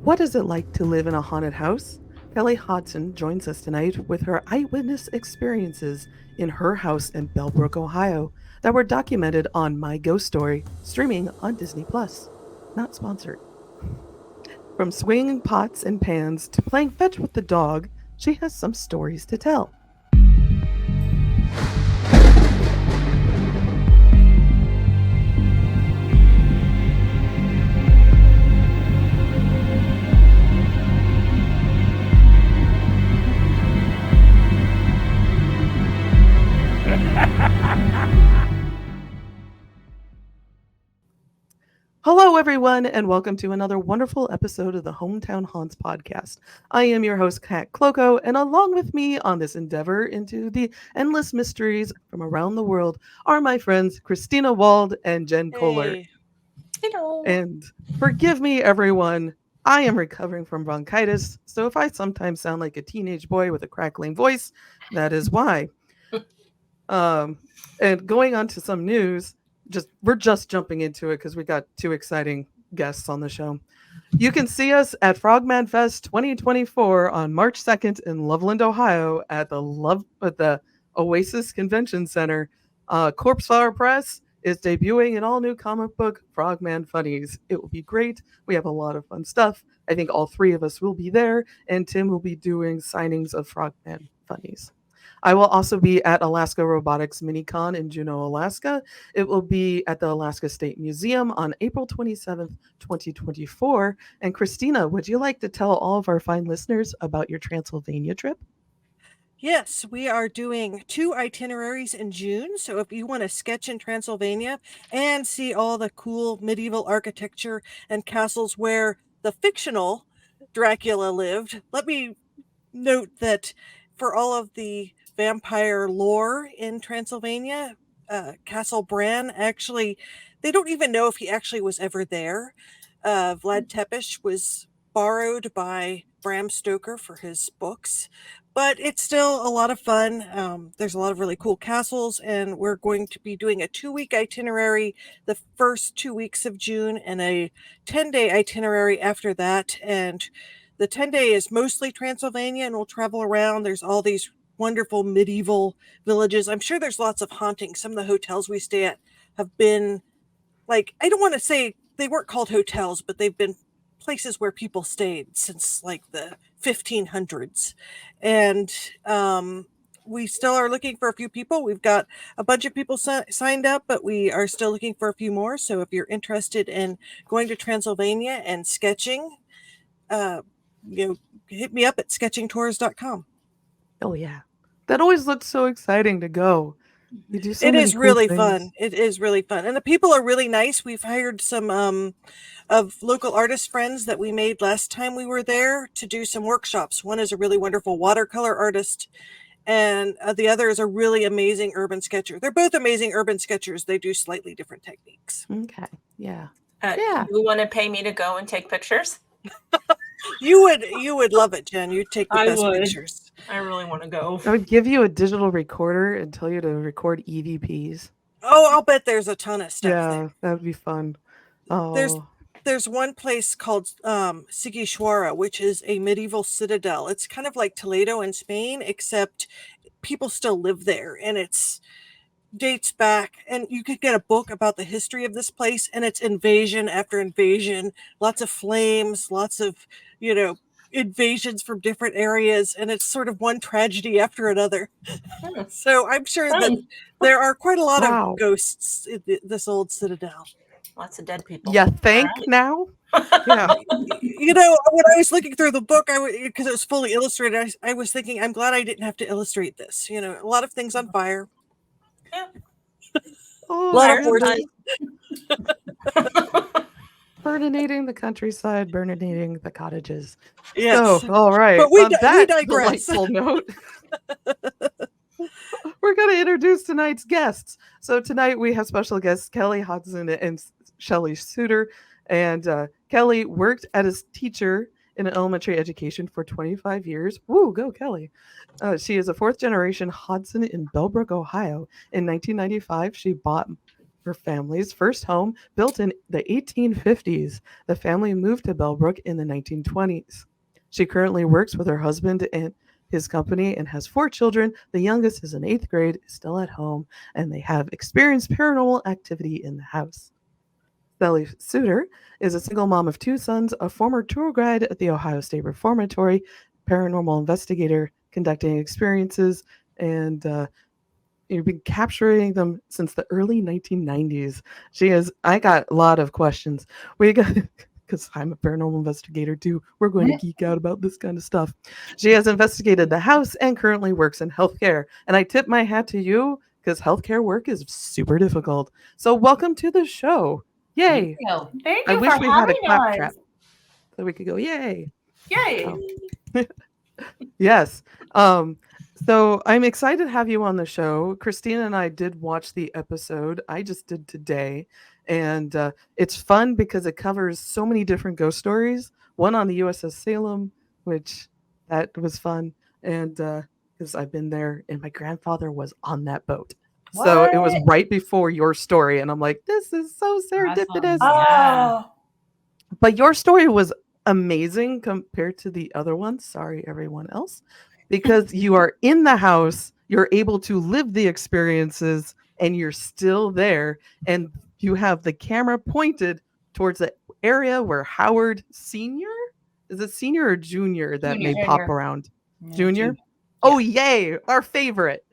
What is it like to live in a haunted house? Kelly Hodson joins us tonight with her eyewitness experiences in her house in Bellbrook, Ohio, that were documented on My Ghost Story, streaming on Disney Plus. Not sponsored. From swinging pots and pans to playing fetch with the dog, she has some stories to tell. Hello, everyone, and welcome to another wonderful episode of the Hometown Haunts podcast. I am your host, Kat Cloco, and along with me on this endeavor into the endless mysteries from around the world are my friends Christina Wald and Jen Kohler. Hey. Hello. And forgive me, everyone, I am recovering from bronchitis, so if I sometimes sound like a teenage boy with a crackling voice, that is why. Um, and going on to some news, we're just jumping into it because we got two exciting guests on the show. You can see us at Frogman Fest 2024 on March 2nd in Loveland, Ohio, at the Oasis Convention Center. Corpse Flower Press is debuting an all-new comic book, Frogman Funnies. It will be great. We have a lot of fun stuff. I think all three of us will be there, and Tim will be doing signings of Frogman Funnies. I will also be at Alaska Robotics MiniCon in Juneau, Alaska. It will be at the Alaska State Museum on April 27th, 2024. And Christina, would you like to tell all of our fine listeners about your Transylvania trip? Yes, we are doing 2 itineraries in June. So if you want to sketch in Transylvania and see all the cool medieval architecture and castles where the fictional Dracula lived, let me note that for all of the vampire lore in Transylvania, Castle Bran actually, they don't even know if he actually was ever there. Vlad Tepes was borrowed by Bram Stoker for his books, but it's still a lot of fun. There's a lot of really cool castles, and we're going to be doing a 2-week itinerary the first 2 weeks of June and a 10-day itinerary after that. And the 10-day is mostly Transylvania, and we'll travel around. There's all these wonderful medieval villages. I'm sure there's lots of hauntings. Some of the hotels we stay at have been, like, I don't want to say they weren't called hotels, but they've been places where people stayed since like the 1500s. And we still are looking for a few people. We've got a bunch of people signed up, but we are still looking for a few more. So if you're interested in going to Transylvania and sketching, uh, hit me up at sketchingtours.com. Oh, yeah. That always looks so exciting to go. You do so It many is cool really things. fun. It is really fun. And the people are really nice. We've hired some of local artist friends that we made last time we were there to do some workshops. One is a really wonderful watercolor artist, and the other is a really amazing urban sketcher. They're both amazing urban sketchers. They do slightly different techniques. Okay. Yeah. You want to pay me to go and take pictures? You would love it, Jen. You'd take the I best would. pictures. I really want to go. I would give you a digital recorder and tell you to record EVPs. Oh, I'll bet there's a ton of stuff there. Yeah, that would be fun. There's Oh, there's one place called Sigishwara, which is a medieval citadel. It's kind of like Toledo in Spain, except people still live there, and it's dates back, and you could get a book about the history of this place, and it's invasion after invasion, lots of flames, lots of, invasions from different areas, and it's sort of one tragedy after another. So I'm sure that Fun. there are quite a lot wow. of ghosts in this old citadel. Lots of dead people. Yeah, think All right. now? Yeah. When I was looking through the book, because it was fully illustrated, I was thinking, I'm glad I didn't have to illustrate this. A lot of things on fire, Yeah. Oh, a lot of Fire's horses. burninating the countryside, burninating the cottages. Yes, So, all right. but On we that digress. delightful note, we're going to introduce tonight's guests. So tonight we have special guests Kelly Hodson and Shelly Suittor. And Kelly worked as a teacher in elementary education for 25 years. Woo, go Kelly. She is a fourth generation Hodson in Bellbrook, Ohio. In 1995, she bought her family's first home, built in the 1850s. The family moved to Bellbrook in the 1920s. She currently works with her husband and his company and has 4 children. The youngest is in 8th grade, is still at home, and they have experienced paranormal activity in the house. Shelly Suittor is a single mom of 2 sons, a former tour guide at the Ohio State Reformatory, paranormal investigator conducting experiences, and you've been capturing them since the early 1990s. I got a lot of questions. We got, because I'm a paranormal investigator too. We're going to geek out about this kind of stuff. She has investigated the house and currently works in healthcare. And I tip my hat to you because healthcare work is super difficult. So welcome to the show. Yay. Thank I you wish for we had a having clap us. trap so we could go, yay. Yay. Oh. Yes. So I'm excited to have you on the show. Christina and I did watch the episode. I just did today. And it's fun because it covers so many different ghost stories. One on the USS Salem, which that was fun. And because I've been there and my grandfather was on that boat. So it was What? right before your story. And I'm like, this is so serendipitous. Oh, But your story was amazing compared to the other ones. Sorry, everyone else. Because you are in the house, you're able to live the experiences, and you're still there. And you have the camera pointed towards the area where Howard Sr. Is it senior or junior that may pop Junior. around? Yeah, Junior? Oh, yay. Our favorite.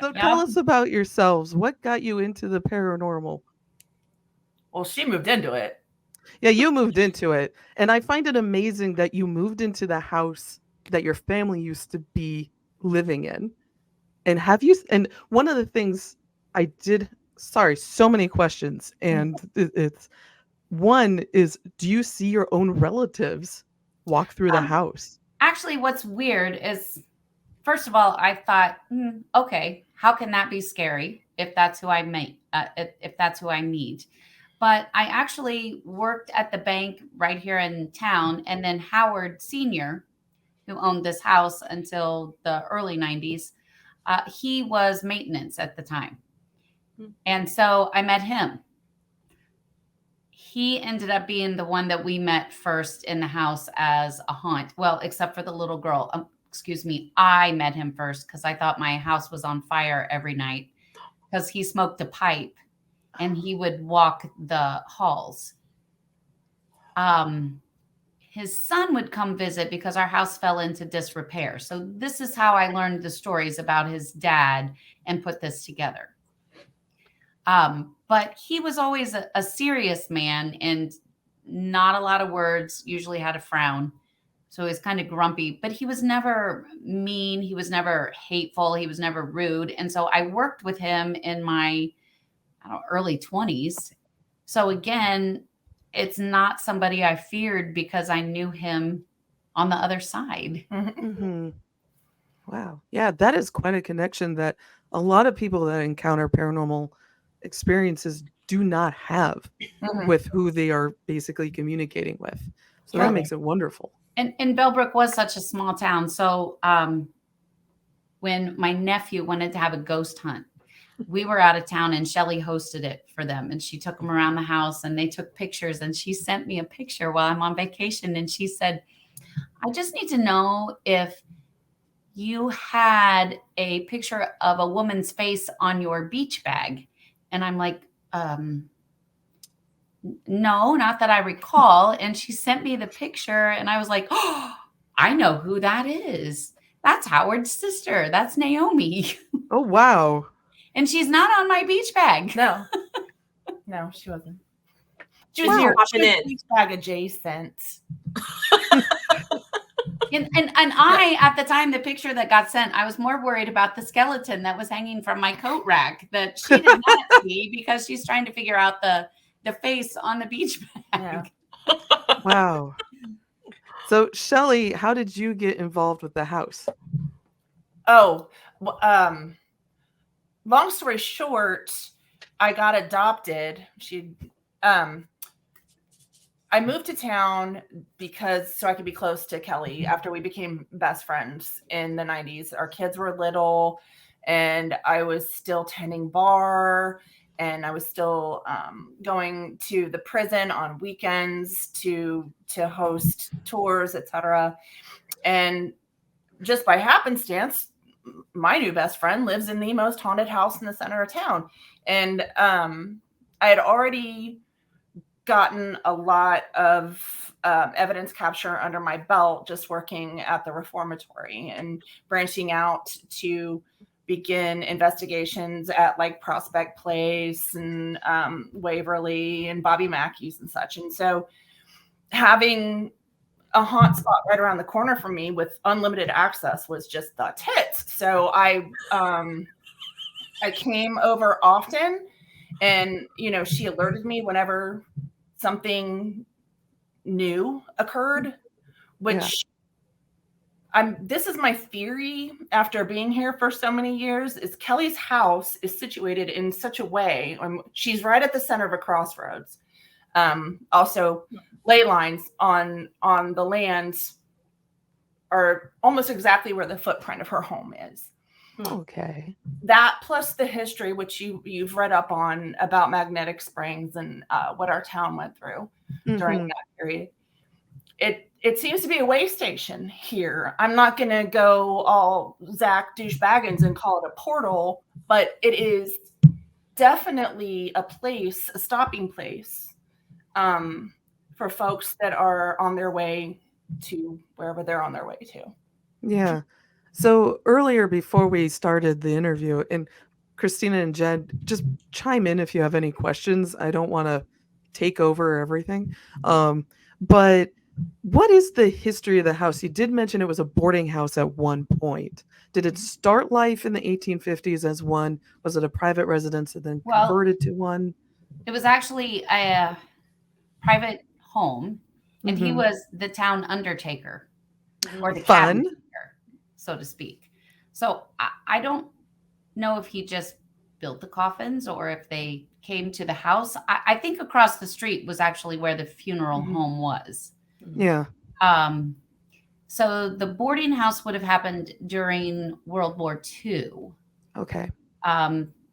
So tell us about yourselves. What got you into the paranormal? Well, she moved into it. Yeah, you moved into it. And I find it amazing that you moved into the house that your family used to be living in. And one of the things I did, sorry, so many questions. And it's one is, do you see your own relatives walk through the house? Actually, what's weird is, first of all, I thought, okay, how can that be scary if that's who I meet? If that's who I meet. But I actually worked at the bank right here in town. And then Howard Sr., who owned this house until the early 90s, he was maintenance at the time. And so I met him. He ended up being the one that we met first in the house as a haunt. Well, except for the little girl. I met him first because I thought my house was on fire every night because he smoked a pipe. And he would walk the halls. His son would come visit because our house fell into disrepair. So this is how I learned the stories about his dad and put this together. But he was always a serious man and not a lot of words, usually had a frown. So he was kind of grumpy, but he was never mean. He was never hateful. He was never rude. And so I worked with him in my early 20s. So again, it's not somebody I feared because I knew him on the other side. Mm-hmm. Wow. Yeah, that is quite a connection that a lot of people that encounter paranormal experiences do not have with who they are basically communicating with. So that makes it wonderful. And Bellbrook was such a small town. So when my nephew wanted to have a ghost hunt, we were out of town and Shelly hosted it for them. And she took them around the house and they took pictures. And she sent me a picture while I'm on vacation. And she said, I just need to know if you had a picture of a woman's face on your beach bag. And I'm like, no, not that I recall. And she sent me the picture and I was like, oh, I know who that is. That's Howard's sister. That's Naomi. Oh, wow. And she's not on my beach bag. No. No, she wasn't. She was Wow. here Popping in. beach bag adjacent. And I, at the time, the picture that got sent, I was more worried about the skeleton that was hanging from my coat rack that she did not see because she's trying to figure out the face on the beach bag. Yeah. Wow. So, Shelly, how did you get involved with the house? Oh, long story short, I got adopted. I moved to town so I could be close to Kelly after we became best friends in the 90s. Our kids were little and I was still tending bar, and I was still going to the prison on weekends to host tours, etc. And just by happenstance, my new best friend lives in the most haunted house in the center of town. And I had already gotten a lot of evidence capture under my belt just working at the reformatory and branching out to begin investigations at like Prospect Place and Waverly and Bobby Mackey's and such. And so having a haunt spot right around the corner from me with unlimited access was just the tits. So I came over often, and she alerted me whenever something new occurred, which this is my theory after being here for so many years, is Kelly's house is situated in such a way, she's right at the center of a crossroads. Also, ley lines on the lands are almost exactly where the footprint of her home is. Okay. That plus the history, which you've read up on about magnetic springs and what our town went through during that period. It seems to be a way station here. I'm not going to go all Zach douchebaggins and call it a portal, but it is definitely a place, a stopping place for folks that are on their way to wherever they're on their way to. Yeah. So earlier, before we started the interview, and Christina and Jed, just chime in if you have any questions. I don't want to take over everything. But what is the history of the house? You did mention it was a boarding house at one point. Did it start life in the 1850s as one? Was it a private residence and then converted to one? It was actually a private home, and he was the town undertaker, or the cabin maker, so to speak. So I don't know if he just built the coffins or if they came to the house. I think across the street was actually where the funeral home was. Yeah. So the boarding house would have happened during World War II. Okay.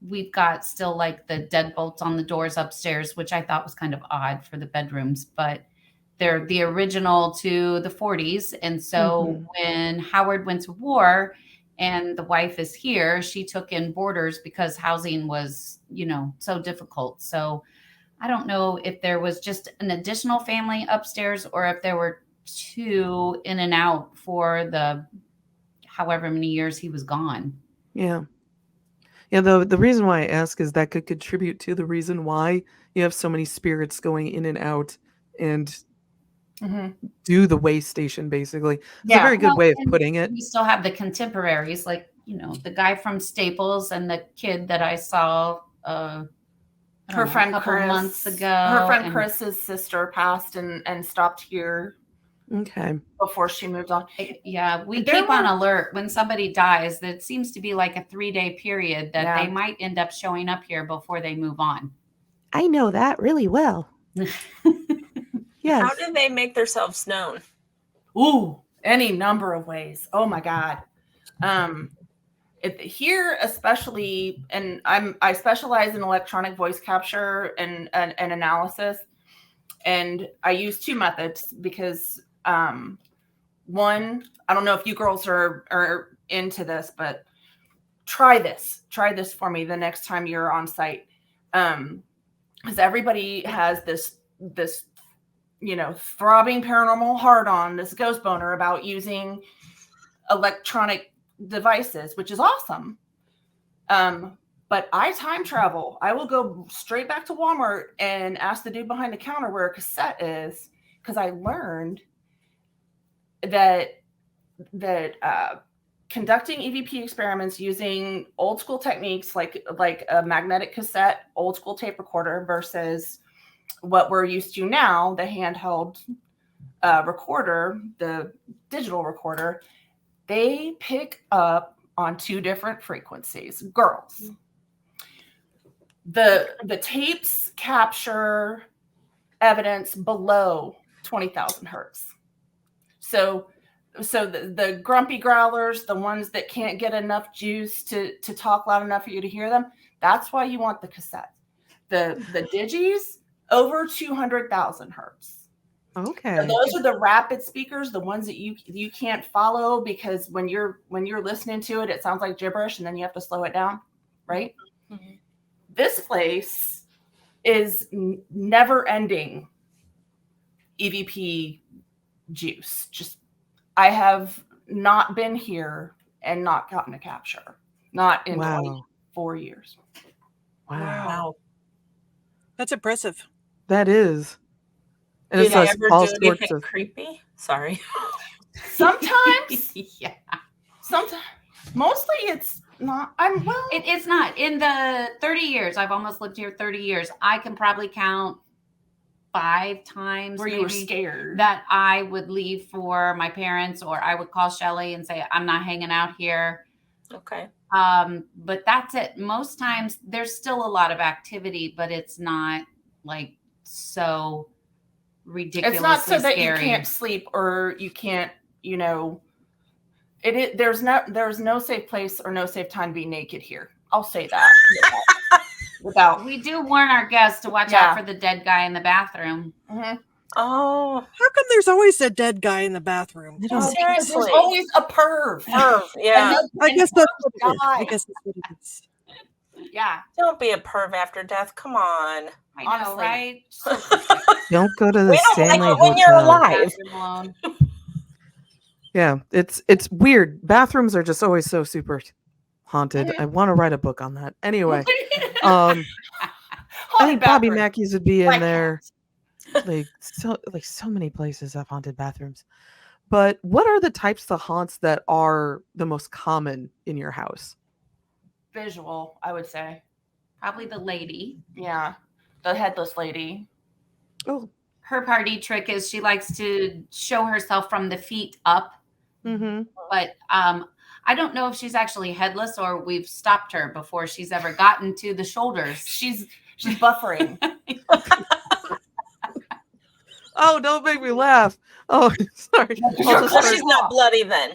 We've got still like the deadbolts on the doors upstairs, which I thought was kind of odd for the bedrooms, but they're the original to the 40s. And so when Howard went to war and the wife is here, she took in boarders because housing was, so difficult. So I don't know if there was just an additional family upstairs or if there were two in and out for the however many years he was gone. Yeah. Yeah, the reason why I ask is that could contribute to the reason why you have so many spirits going in and out and do the way station, basically. It's a very good way of putting it. We still have the contemporaries, like, the guy from Staples and the kid that I saw her friend a couple Chris, months ago. Her friend Chris's sister passed and stopped here. Okay. Before she moved on. Yeah, we keep on alert when somebody dies. That seems to be like a 3-day period that they might end up showing up here before they move on. I know that really well. Yes. How do they make themselves known? Ooh, any number of ways. Oh my God. Here especially, and I specialize in electronic voice capture and analysis, and I use two methods because one, I don't know if you girls are into this, but try this for me the next time you're on site. Because everybody has this, throbbing paranormal hard on, this ghost boner about using electronic devices, which is awesome. But I time travel. I will go straight back to Walmart and ask the dude behind the counter where a cassette is, because I learned that conducting EVP experiments using old school techniques like a magnetic cassette, old school tape recorder versus what we're used to now, the handheld recorder, the digital recorder, they pick up on two different frequencies. Girls. The tapes capture evidence below 20,000 hertz. So so the grumpy growlers, the ones that can't get enough juice to talk loud enough for you to hear them, that's why you want the cassette. The digis, over 200,000 hertz. Okay. So those are the rapid speakers, the ones that you can't follow, because when you're listening to it, it sounds like gibberish, and then you have to slow it down, right? Mm-hmm. This place is never ending EVP juice. Just, I have not been here and not gotten a capture. Not in Wow. 24 years. Wow. That's impressive. That is. And Did it's I us ever all do sorts anything of. creepy? Sorry. Sometimes, Yeah. sometimes, mostly it's not. It's not. In the 30 years, I've almost lived here 30 years. I can probably count 5 times where you were scared. that I would leave for my parents, or I would call Shelly and say, I'm not hanging out here. Okay. But that's it. Most times there's still a lot of activity, but it's not like so ridiculously It's not so that scary. you can't sleep or you can't, there's no safe place or no safe time to be naked here. I'll say that. Without. We do warn our guests to watch Yeah. out for the dead guy in the bathroom. Mhm. Oh, How come there's always a dead guy in the bathroom? I don't- Because seriously. there's always a perv. Perv, yeah. I guess that's what it is. I die. guess that's what it is. Yeah. Don't be a perv after death. Come on. I know, Honestly. right? So Don't go to the We don't like Stanley it when you're Hotel. alive. bathroom alone. Yeah, it's weird. Bathrooms are just always so super haunted. I want to write a book on that. Anyway, I think Bobby bathroom. Mackey's would be in Black there. Like so many places have haunted bathrooms. But what are the types of haunts that are the most common in your house? Visual, I would say. Probably the lady. Yeah. The headless lady. Oh, Her party trick is she likes to show herself from the feet up. mm-hmm. But I don't know if she's actually headless or we've stopped her before she's ever gotten to the shoulders. She's buffering. Oh, don't make me laugh. Oh, sorry. I'll just So start- she's not bloody then.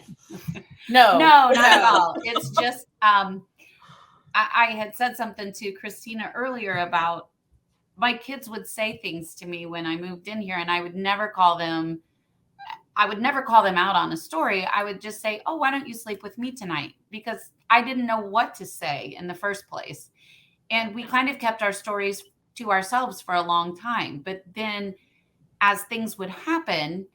No. No, not at all. It's just I had said something to Christina earlier about my kids would say things to me when I moved in here, and I would never call them out on a story. I would just say, oh, why don't you sleep with me tonight? Because I didn't know what to say in the first place. And we kind of kept our stories to ourselves for a long time. But then as things would happen,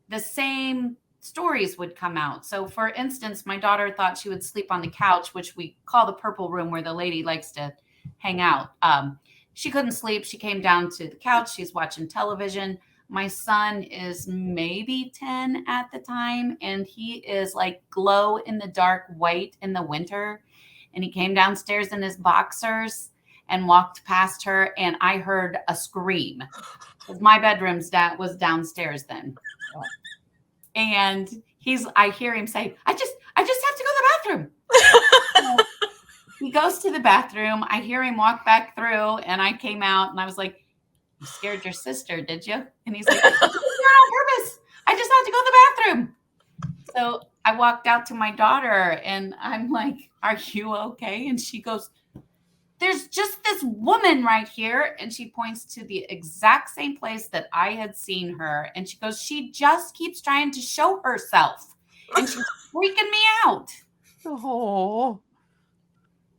the same stories would come out. So for instance, my daughter thought she would sleep on the couch, which we call the purple room where the lady likes to hang out. She couldn't sleep. She came down to the couch. She's watching television. My son is maybe 10 at the time, and he is like glow in the dark white in the winter. And he came downstairs in his boxers and walked past her, and I heard a scream. My bedroom was downstairs then. And I hear him say, I just have to go to the bathroom. So he goes to the bathroom. I hear him walk back through, and I came out and I was like, you scared your sister, did you? And he's like, I did it on purpose. I just had to go to the bathroom. So I walked out to my daughter and I'm like, are you okay? And she goes, there's just this woman right here. And she points to the exact same place that I had seen her. And she goes, she just keeps trying to show herself. And she's freaking me out. Oh,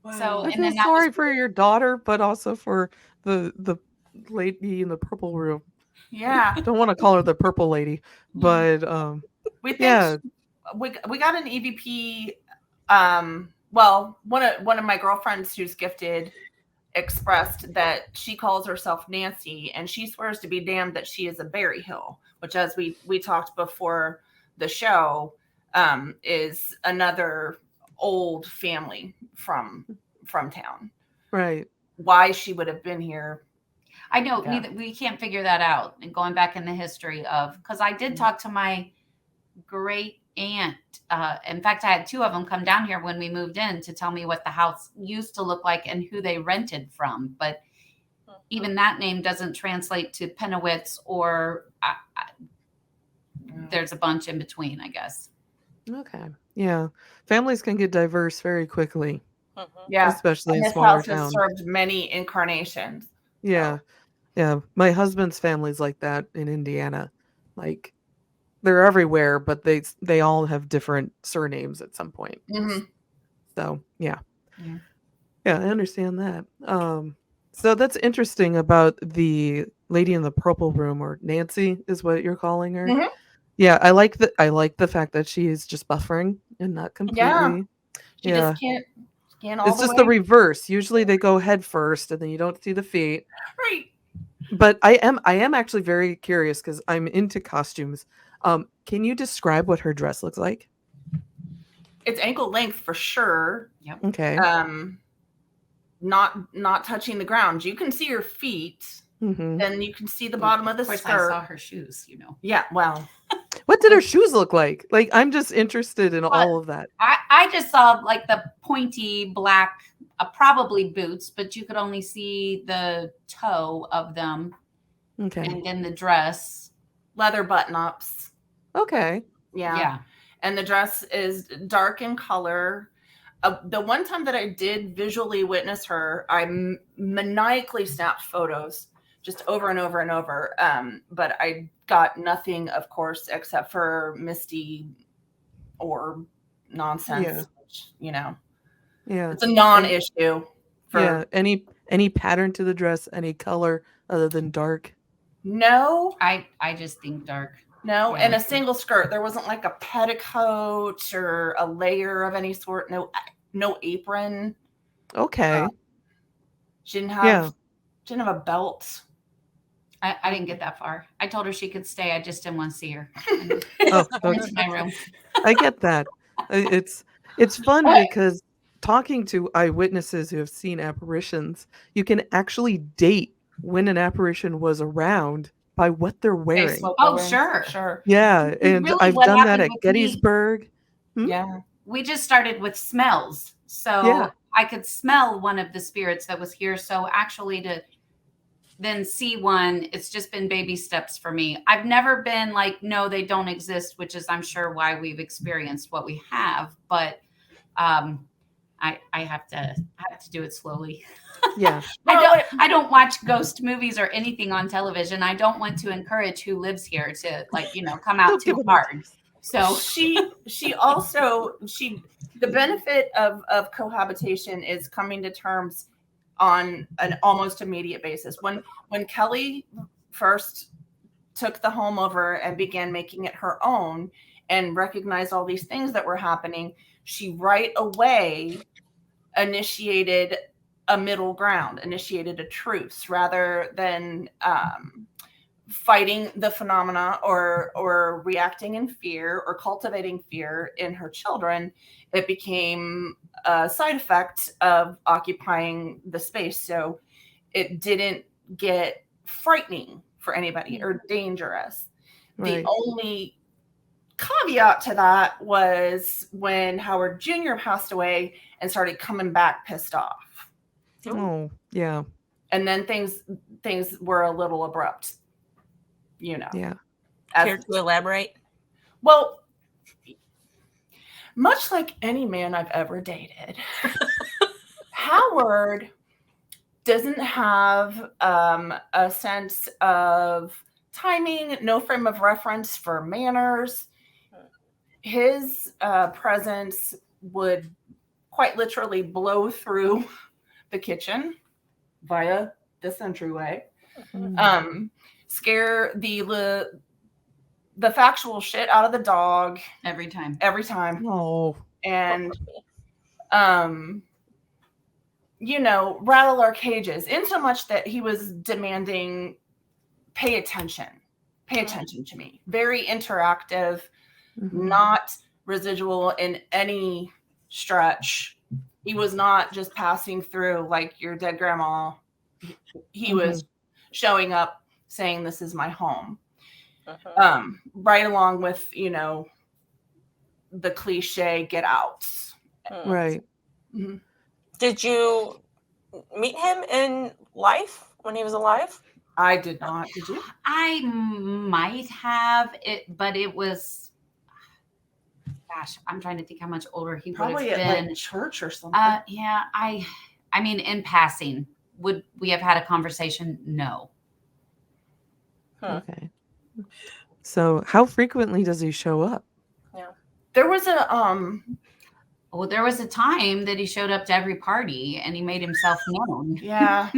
Wow. So- I And feel then that sorry was- for your daughter, but also for the lady in the purple room. Yeah. Don't want to call her the purple lady, but We think yeah. we got an EVP. Well, one of my girlfriends who's gifted expressed that she calls herself Nancy, and she swears to be damned that she is a Berry Hill, which, as we talked before the show, is another old family from town. Right. Why she would have been here? I know Yeah. we can't figure that out. And going back in the history of, because I did talk to my great aunt. In fact, I had 2 of them come down here when we moved in to tell me what the house used to look like and who they rented from. But even that name doesn't translate to Penowitz or there's a bunch in between, I guess. Okay. Yeah. Families can get diverse very quickly, Mhm. Yeah. especially And in this smaller house has towns. served many incarnations. Yeah. Yeah. My husband's family's like that in Indiana. Like they're everywhere, but they all have different surnames at some point. Mhm. So yeah. Yeah. Yeah, I understand that. So that's interesting about the lady in the purple room, or Nancy is what you're calling her. Mhm. Yeah, I like the fact that she is just buffering and not Yeah. completely. She Yeah. just can't scan all It's the just way. the reverse. Usually they go head first and then you don't see the feet. Right. But I am actually very curious because I'm into costumes. Can you describe what her dress looks like? It's ankle length for sure. Okay. Not touching the ground. You can see her feet, Hmm. and you can see the bottom of the Of course, skirt. I saw her shoes, you know. Yeah, well, What did her shoes look like? Like, I'm just interested in But all of that. I just saw like the pointy black, probably boots, but you could only see the toe of them, Okay. and then the dress. leather button-ups. Okay. Yeah. And the dress is dark in color. The one time that I did visually witness her, I maniacally snapped photos just over and over and over. But I got nothing, of course, except for misty or nonsense. Yeah. Which, you know, Yeah. it's a non-issue. Yeah. Any pattern to the dress, any color other than dark? No, I just think dark. no, Yeah. and a single skirt. There wasn't like a petticoat or a layer of any sort. No apron. Okay. She didn't have. Yeah. She didn't have a belt. I didn't get that far. I told her she could stay. I just didn't want to see her. Oh, Went okay. into my room. I get that. It's fun because talking to eyewitnesses who have seen apparitions, you can actually date when an apparition was around by what they're wearing. Oh, sure. Sure. Yeah, and Really, I've what done that happened at with me- Gettysburg. Yeah. We just started with smells. So Yeah. I could smell one of the spirits that was here. So actually to then see one, it's just been baby steps for me. I've never been like, no, they don't exist, which is I'm sure why we've experienced what we have. But I have to do it slowly. Yeah. I don't watch ghost movies or anything on television. I don't want to encourage who lives here to come out Don't give too them- hard. So she also the benefit of cohabitation is coming to terms on an almost immediate basis. When Kelly first took the home over and began making it her own and recognized all these things that were happening, she right away initiated a middle ground, initiated a truce rather than fighting the phenomena or reacting in fear or cultivating fear in her children. It became a side effect of occupying the space. So it didn't get frightening for anybody or dangerous. Right. The only caveat to that was when Howard Jr. passed away and started coming back pissed off. Oh, yeah. And then things were a little abrupt, you know. Yeah. Care to elaborate? Well, much like any man I've ever dated, Howard doesn't have a sense of timing, no frame of reference for manners. His presence would quite literally blow through the kitchen via this entryway, scare the factual shit out of the dog every time. Oh. and rattle our cages, in so much that he was demanding pay attention to me. Very interactive, not residual in any stretch. He was not just passing through like your dead grandma. He was showing up saying, this is my home. Right along with, the cliche get out. Right. Did you meet him in life when he was alive? I did not. Did you? I might have it, but it was, gosh, I'm trying to think how much older he would Probably have at been. like church or something. Yeah, I mean, in passing, would we have had a conversation? No. Okay. So how frequently does he show up? There was a Well, there was a time that he showed up to every party and he made himself known. yeah.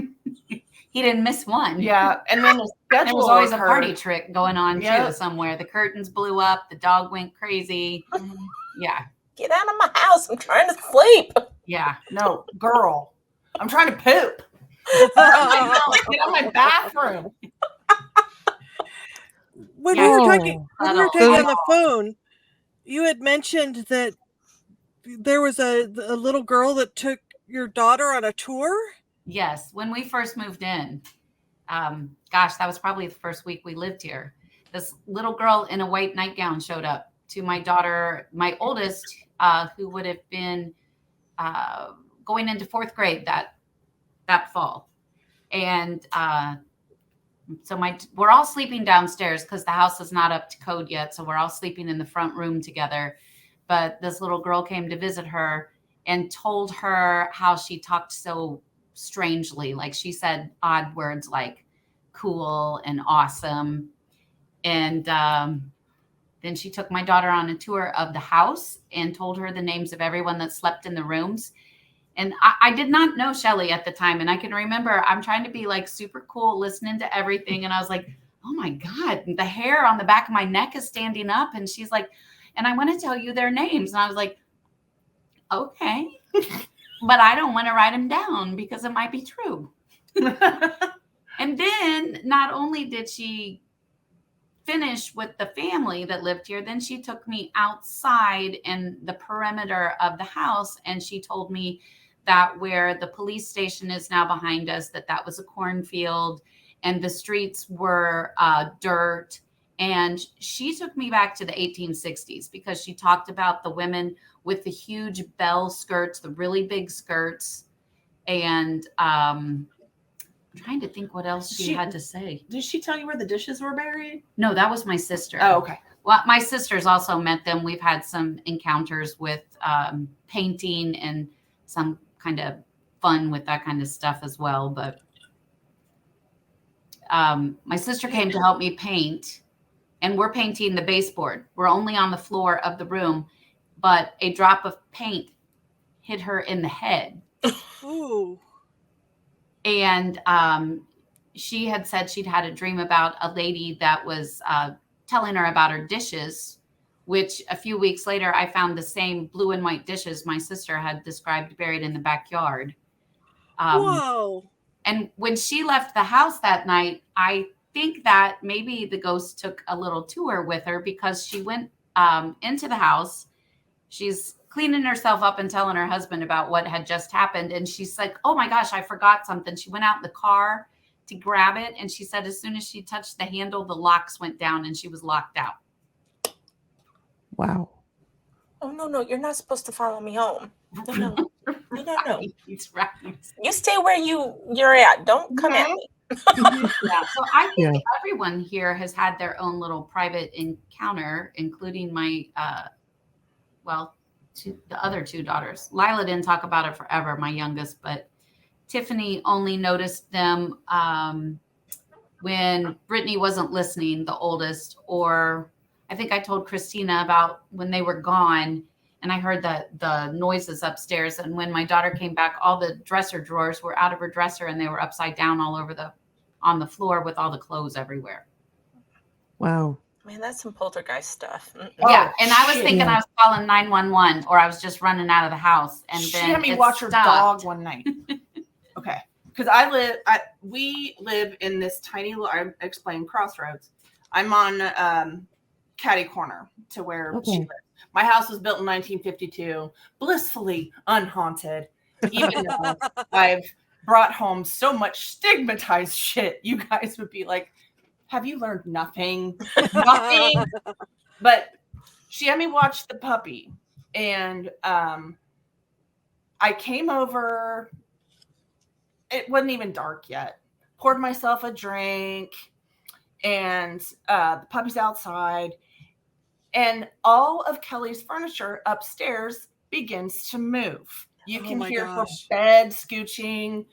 He didn't miss one. Yeah. And then the schedule There was always a occurred. party trick going on Yep. too somewhere. The curtains blew up, the dog went crazy. Yeah. Get out of my house. I'm trying to sleep. Yeah. No, girl. I'm trying to poop. Get out of my bathroom. When Yeah. we were talking, when we were Not talking all. on the phone, you had mentioned that there was a little girl that took your daughter on a tour. Yes. When we first moved in, gosh, that was probably the first week we lived here. This little girl in a white nightgown showed up to my daughter, my oldest, who would have been going into 4th grade that fall. And so we're all sleeping downstairs because the house is not up to code yet. So we're all sleeping in the front room together. But this little girl came to visit her and told her how she talked so strangely. Like she said odd words like cool and awesome. And then she took my daughter on a tour of the house and told her the names of everyone that slept in the rooms. And I did not know Shelly at the time. And I can remember I'm trying to be like super cool, listening to everything. And I was like, oh my God, the hair on the back of my neck is standing up. And she's like, and I want to tell you their names. And I was like, okay, but I don't want to write them down because it might be true. And then not only did she finish with the family that lived here, then she took me outside in the perimeter of the house. And she told me that where the police station is now behind us, that was a cornfield and the streets were dirt. And she took me back to the 1860s because she talked about the women with the huge bell skirts, the really big skirts. And I'm trying to think what else she had to say. Did she tell you where the dishes were buried? No, that was my sister. Oh, okay. Well, my sister's also met them. We've had some encounters with painting and some kind of fun with that kind of stuff as well. But my sister came to help me paint. And we're painting the baseboard. We're only on the floor of the room, but a drop of paint hit her in the head. Ooh. And she had said she'd had a dream about a lady that was telling her about her dishes, which a few weeks later, I found the same blue and white dishes my sister had described buried in the backyard. Whoa. And when she left the house that night, I think that maybe the ghost took a little tour with her because she went into the house. She's cleaning herself up and telling her husband about what had just happened. And she's like, oh my gosh, I forgot something. She went out in the car to grab it. And she said, as soon as she touched the handle, the locks went down and she was locked out. Wow. Oh, no, you're not supposed to follow me home. No. He's right. You stay where you're at. Don't come at me. Yeah. So I think everyone here has had their own little private encounter, including my, the other 2 daughters. Lila didn't talk about it forever, my youngest, but Tiffany only noticed them when Brittany wasn't listening, the oldest, or I think I told Christina about when they were gone and I heard the noises upstairs. And when my daughter came back, all the dresser drawers were out of her dresser and they were upside down all over on the floor with all the clothes everywhere. Wow. Man, that's some poltergeist stuff. Yeah. And I was thinking I was calling 911 or I was just running out of the house. And She then had me watch her dog one night. Okay. Because we live in this tiny little, I explained Crossroads. I'm on Caddy Corner to where she lives. My house was built in 1952, blissfully unhaunted, even though I've brought home so much stigmatized shit. You guys would be like, have you learned nothing? Nothing. But she had me watch the puppy. And I came over. It wasn't even dark yet. poured myself a drink, and the puppy's outside, and all of Kelly's furniture upstairs begins to move. You Oh can my hear her gosh. bed scooching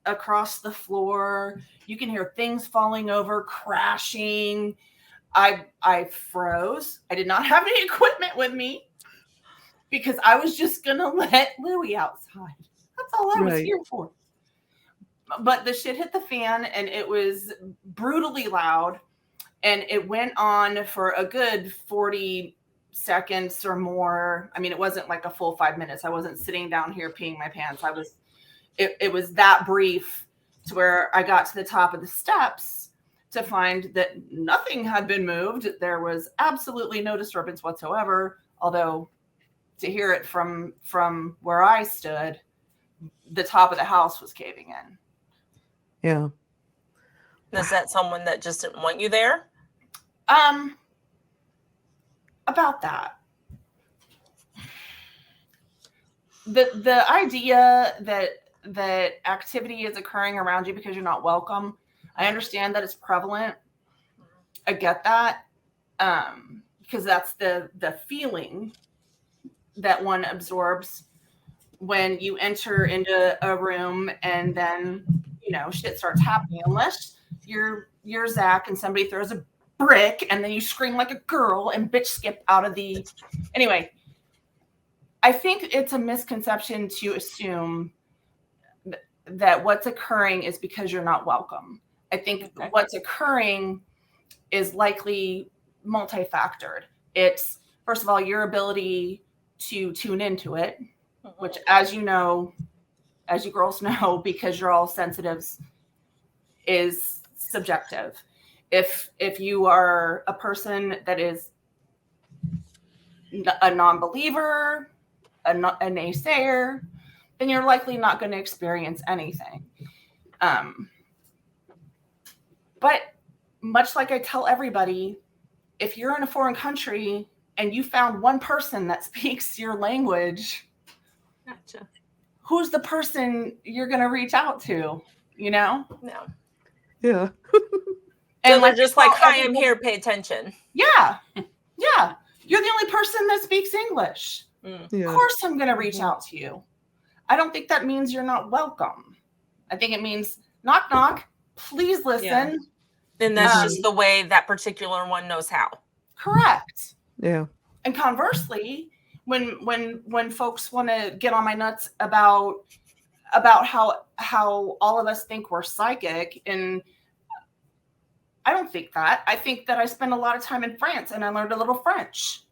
across the floor. You can hear things falling over, crashing. I froze. I did not have any equipment with me because I was just gonna let Louie outside. That's all I was Right. here for. But the shit hit the fan, and it was brutally loud, and it went on for a good 40 seconds or more. I mean, it wasn't like a full 5 minutes. I wasn't sitting down here peeing my pants. It was that brief to where I got to the top of the steps to find that nothing had been moved. There was absolutely no disturbance whatsoever. Although to hear it from where I stood, the top of the house was caving in. Yeah. Is that someone that just didn't want you there? About that. The idea that activity is occurring around you because you're not welcome. I understand that it's prevalent. I get that. Because that's the feeling that one absorbs when you enter into a room and then, shit starts happening. Unless you're Zach and somebody throws a brick and then you scream like a girl and bitch skip out of the... Anyway, I think it's a misconception to assume that what's occurring is because you're not welcome. I think what's occurring is likely multifactored. It's, first of all, your ability to tune into it, which, as you know, as you girls know, because you're all sensitives, is subjective. If you are a person that is a non-believer, a naysayer, then you're likely not going to experience anything. But much like I tell everybody, if you're in a foreign country and you found one person that speaks your language, Gotcha. who's the person you're going to reach out to, No. Yeah. So And they're just like, hi, I'm everybody- here, pay attention. Yeah. Yeah. You're the only person that speaks English. Yeah. Of course I'm going to reach out to you. I don't think that means you're not welcome. I think it means knock, knock, please listen. Yeah. And that's just the way that particular one knows how. Correct. Yeah. And conversely, when folks want to get on my nuts about how all of us think we're psychic, and I don't think that. I think that I spent a lot of time in France and I learned a little French.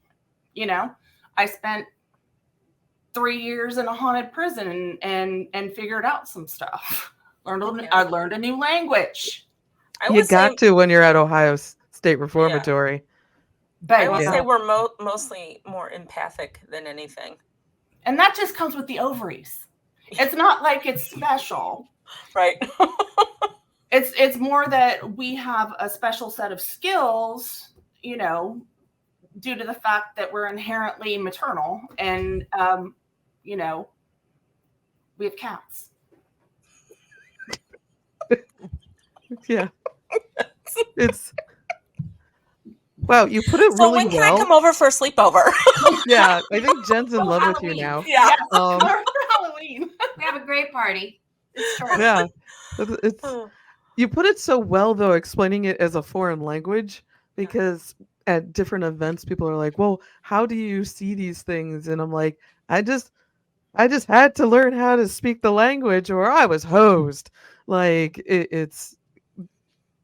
I spent 3 years in a haunted prison and figured out some stuff. I learned a new language. You got to when you're at Ohio State Reformatory. I would Yeah. say we're mostly more empathic than anything. And that just comes with the ovaries. It's not like it's special. Right. It's more that we have a special set of skills, due to the fact that we're inherently maternal, and we have cats. Yeah. It's wow, you put it So really when can well. I come over for a sleepover? Yeah, I think Jen's in love with you now. Yeah. For Halloween. We have a great party. It's true. Yeah. It's you put it so well though, explaining it as a foreign language, because at different events people are like, well, how do you see these things? And I'm like, I just had to learn how to speak the language or I was hosed. Like it's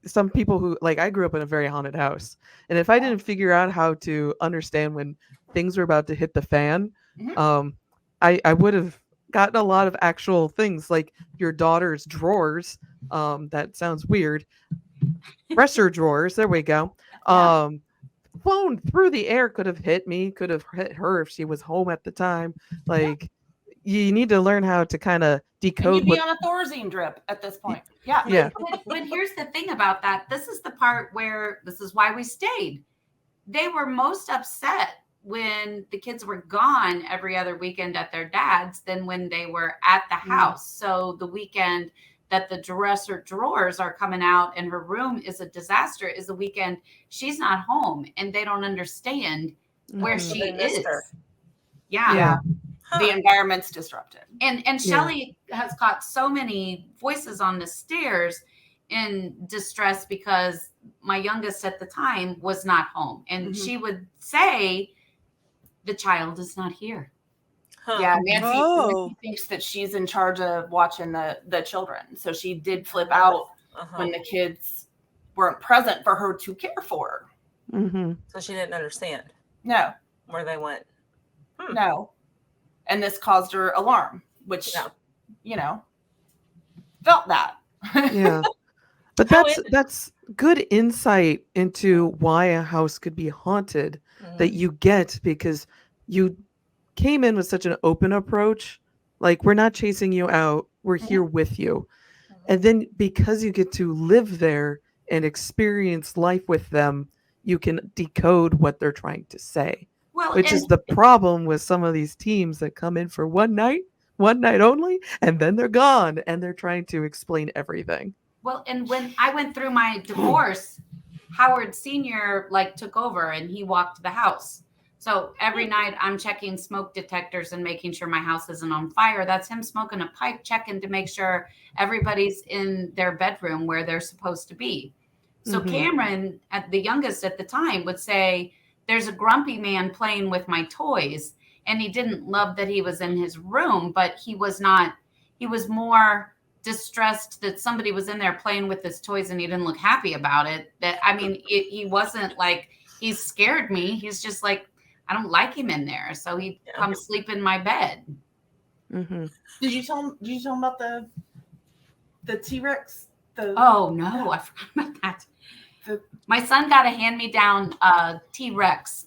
some people who, like, I grew up in a very haunted house, and if I didn't figure out how to understand when things were about to hit the fan, I would have gotten a lot of actual things, like your daughter's drawers. That sounds weird. Dresser drawers. There we go. Flown through the air, could have hit me, could have hit her if she was home at the time. Like, you need to learn how to kind of decode. And you'd be on a Thorazine drip at this point. Yeah. Yeah. But here's the thing about that. This is the part where this is why we stayed. They were most upset when the kids were gone every other weekend at their dad's than when they were at the house. So the weekend that the dresser drawers are coming out and her room is a disaster is the weekend she's not home and they don't understand where Mhm. she They missed is. her. Yeah. Yeah. Huh. The environment's disrupted. And Yeah. Shelly has got so many voices on the stairs in distress because my youngest at the time was not home. And Mhm. she would say, the child is not here. Huh. Yeah, Nancy, Oh. Nancy thinks that she's in charge of watching the children. So she did flip out Uh-huh. when the kids weren't present for her to care for. Mm-hmm. So she didn't understand No, where they went. no. And this caused her alarm, which, Yeah. you know, felt that. Yeah. But How that's good insight into why a house could be haunted that you get because you came in with such an open approach. Like, we're not chasing you out, we're here with you. And then because you get to live there and experience life with them, you can decode what they're trying to say. Well, Which is the problem with some of these teams that come in for one night only, and then they're gone and they're trying to explain everything. well, and when I went through my divorce, Howard Sr. took over and he walked the house. So every night I'm checking smoke detectors and making sure my house isn't on fire. That's him smoking a pipe, checking to make sure everybody's in their bedroom where they're supposed to be. So Mhm. Cameron, the youngest at the time, would say, there's a grumpy man playing with my toys. And he didn't love that he was in his room, but he was more distressed that somebody was in there playing with his toys and he didn't look happy about it. He wasn't like, he scared me. He's just like, I don't like him in there. So he'd come sleep in my bed. Mm-hmm. Did you tell him about the T-Rex? Oh no, I forgot about that. My son got a hand-me-down T-Rex.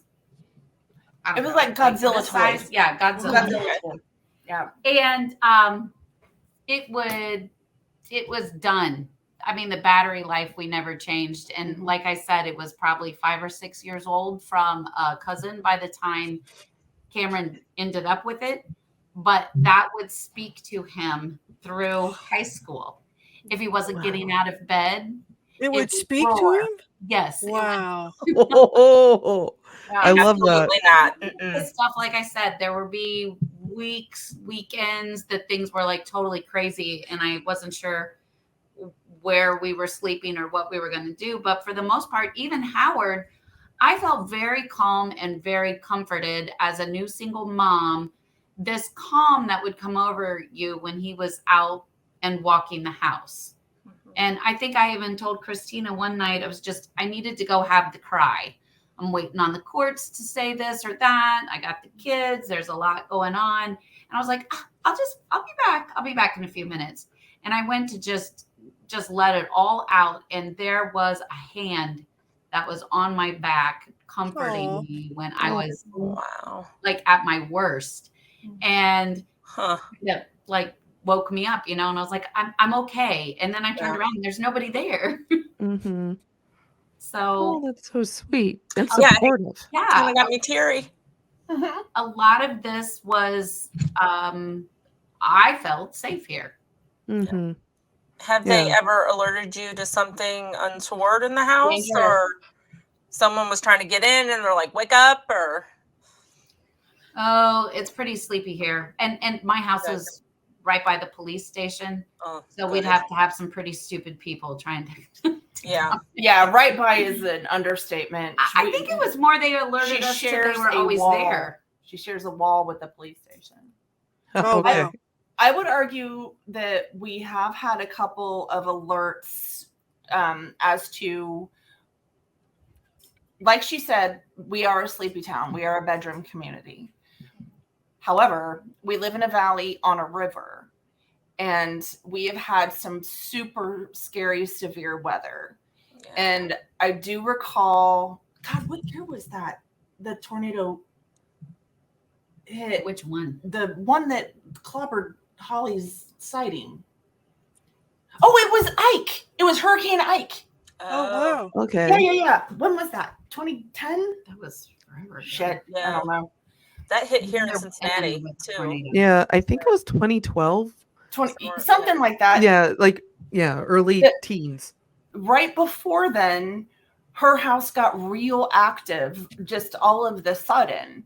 It was like Godzilla this size. toys. Yeah, Godzilla. Yeah. And it was done. I mean, the battery life we never changed. And like I said, it was probably 5 or 6 years old from a cousin by the time Cameron ended up with it. But that would speak to him through high school. If he wasn't getting out of bed, It would speak roar. to him? Yes. Wow. Oh, I love that. Absolutely not. Mm-mm. Stuff, like I said, there would be weekends that things were like totally crazy. And I wasn't sure where we were sleeping or what we were going to do. But for the most part, even Howard, I felt very calm and very comforted as a new single mom. This calm that would come over you when he was out and walking the house. And I think I even told Christina one night, I needed to go have the cry. I'm waiting on the courts to say this or that. I got the kids. There's a lot going on. And I was like, I'll be back. I'll be back in a few minutes. And I went to just let it all out. And there was a hand that was on my back comforting me when I was like at my worst. And that woke me up, and I was like, I'm okay. And then I turned around and there's nobody there. Mm-hmm. So that's so sweet and Yeah, supportive. Kind of got me teary. A lot of this was, I felt safe here. Mm-hmm. Have they ever alerted you to something untoward in the house, Danger. or someone was trying to get in and they're like, wake up, or? Oh, it's pretty sleepy here. And my house is right by the police station. So we'd have to have some pretty stupid people trying to. Yeah, right by is an understatement. I think it was more they alerted us that they were always there. She shares a wall with the police station. Oh, Okay. wow. I would argue that we have had a couple of alerts as to, like she said, we are a sleepy town. We are a bedroom community. However, we live in a valley on a river, and we have had some super scary, severe weather. Yeah. And I do recall, God, what year was that? The tornado hit. Which one? The one that clobbered Holly's sighting. Oh, it was Ike. It was Hurricane Ike. Oh, wow. Okay. Yeah. When was that? 2010? That was forever ago. Shit. I don't know. That hit here in Cincinnati too. Yeah, I think it was 2012. Something like that. Yeah, like Yeah, early The- teens. Right before then, her house got real active just all of the sudden.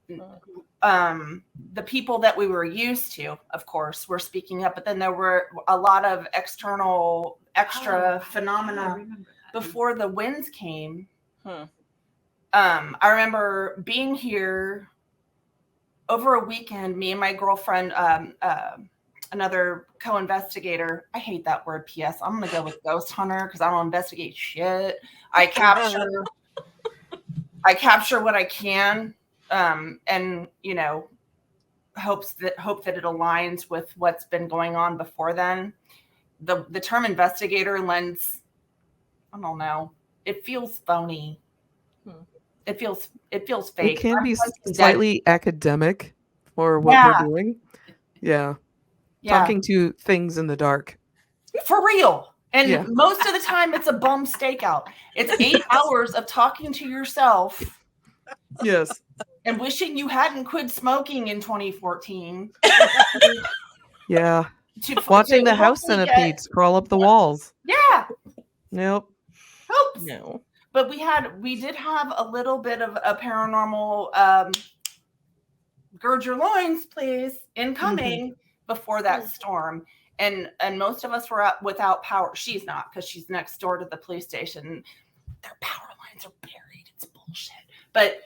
The people that we were used to, of course, were speaking up, but then there were a lot of extra phenomena before the winds came. I remember being here over a weekend, me and my girlfriend, another co-investigator. I hate that word, PS. I'm going to go with ghost hunter because I don't investigate shit. I capture what I can, and, you know, hope that it aligns with what's been going on before then. The term investigator lends, I don't know, it feels phony. It feels fake. It can be slightly academic for what we're doing. Yeah. Talking to things in the dark. For real. And most of the time it's a bum stakeout. It's 8 hours of talking to yourself. Yes. And wishing you hadn't quit smoking in 2014. Yeah. Watching the house centipedes crawl up the walls. Yeah. Nope. Oops. No. But we did have a little bit of a paranormal gird your loins, please, incoming before that storm. And most of us were out without power. She's not, because she's next door to the police station. Their power lines are buried. It's bullshit. But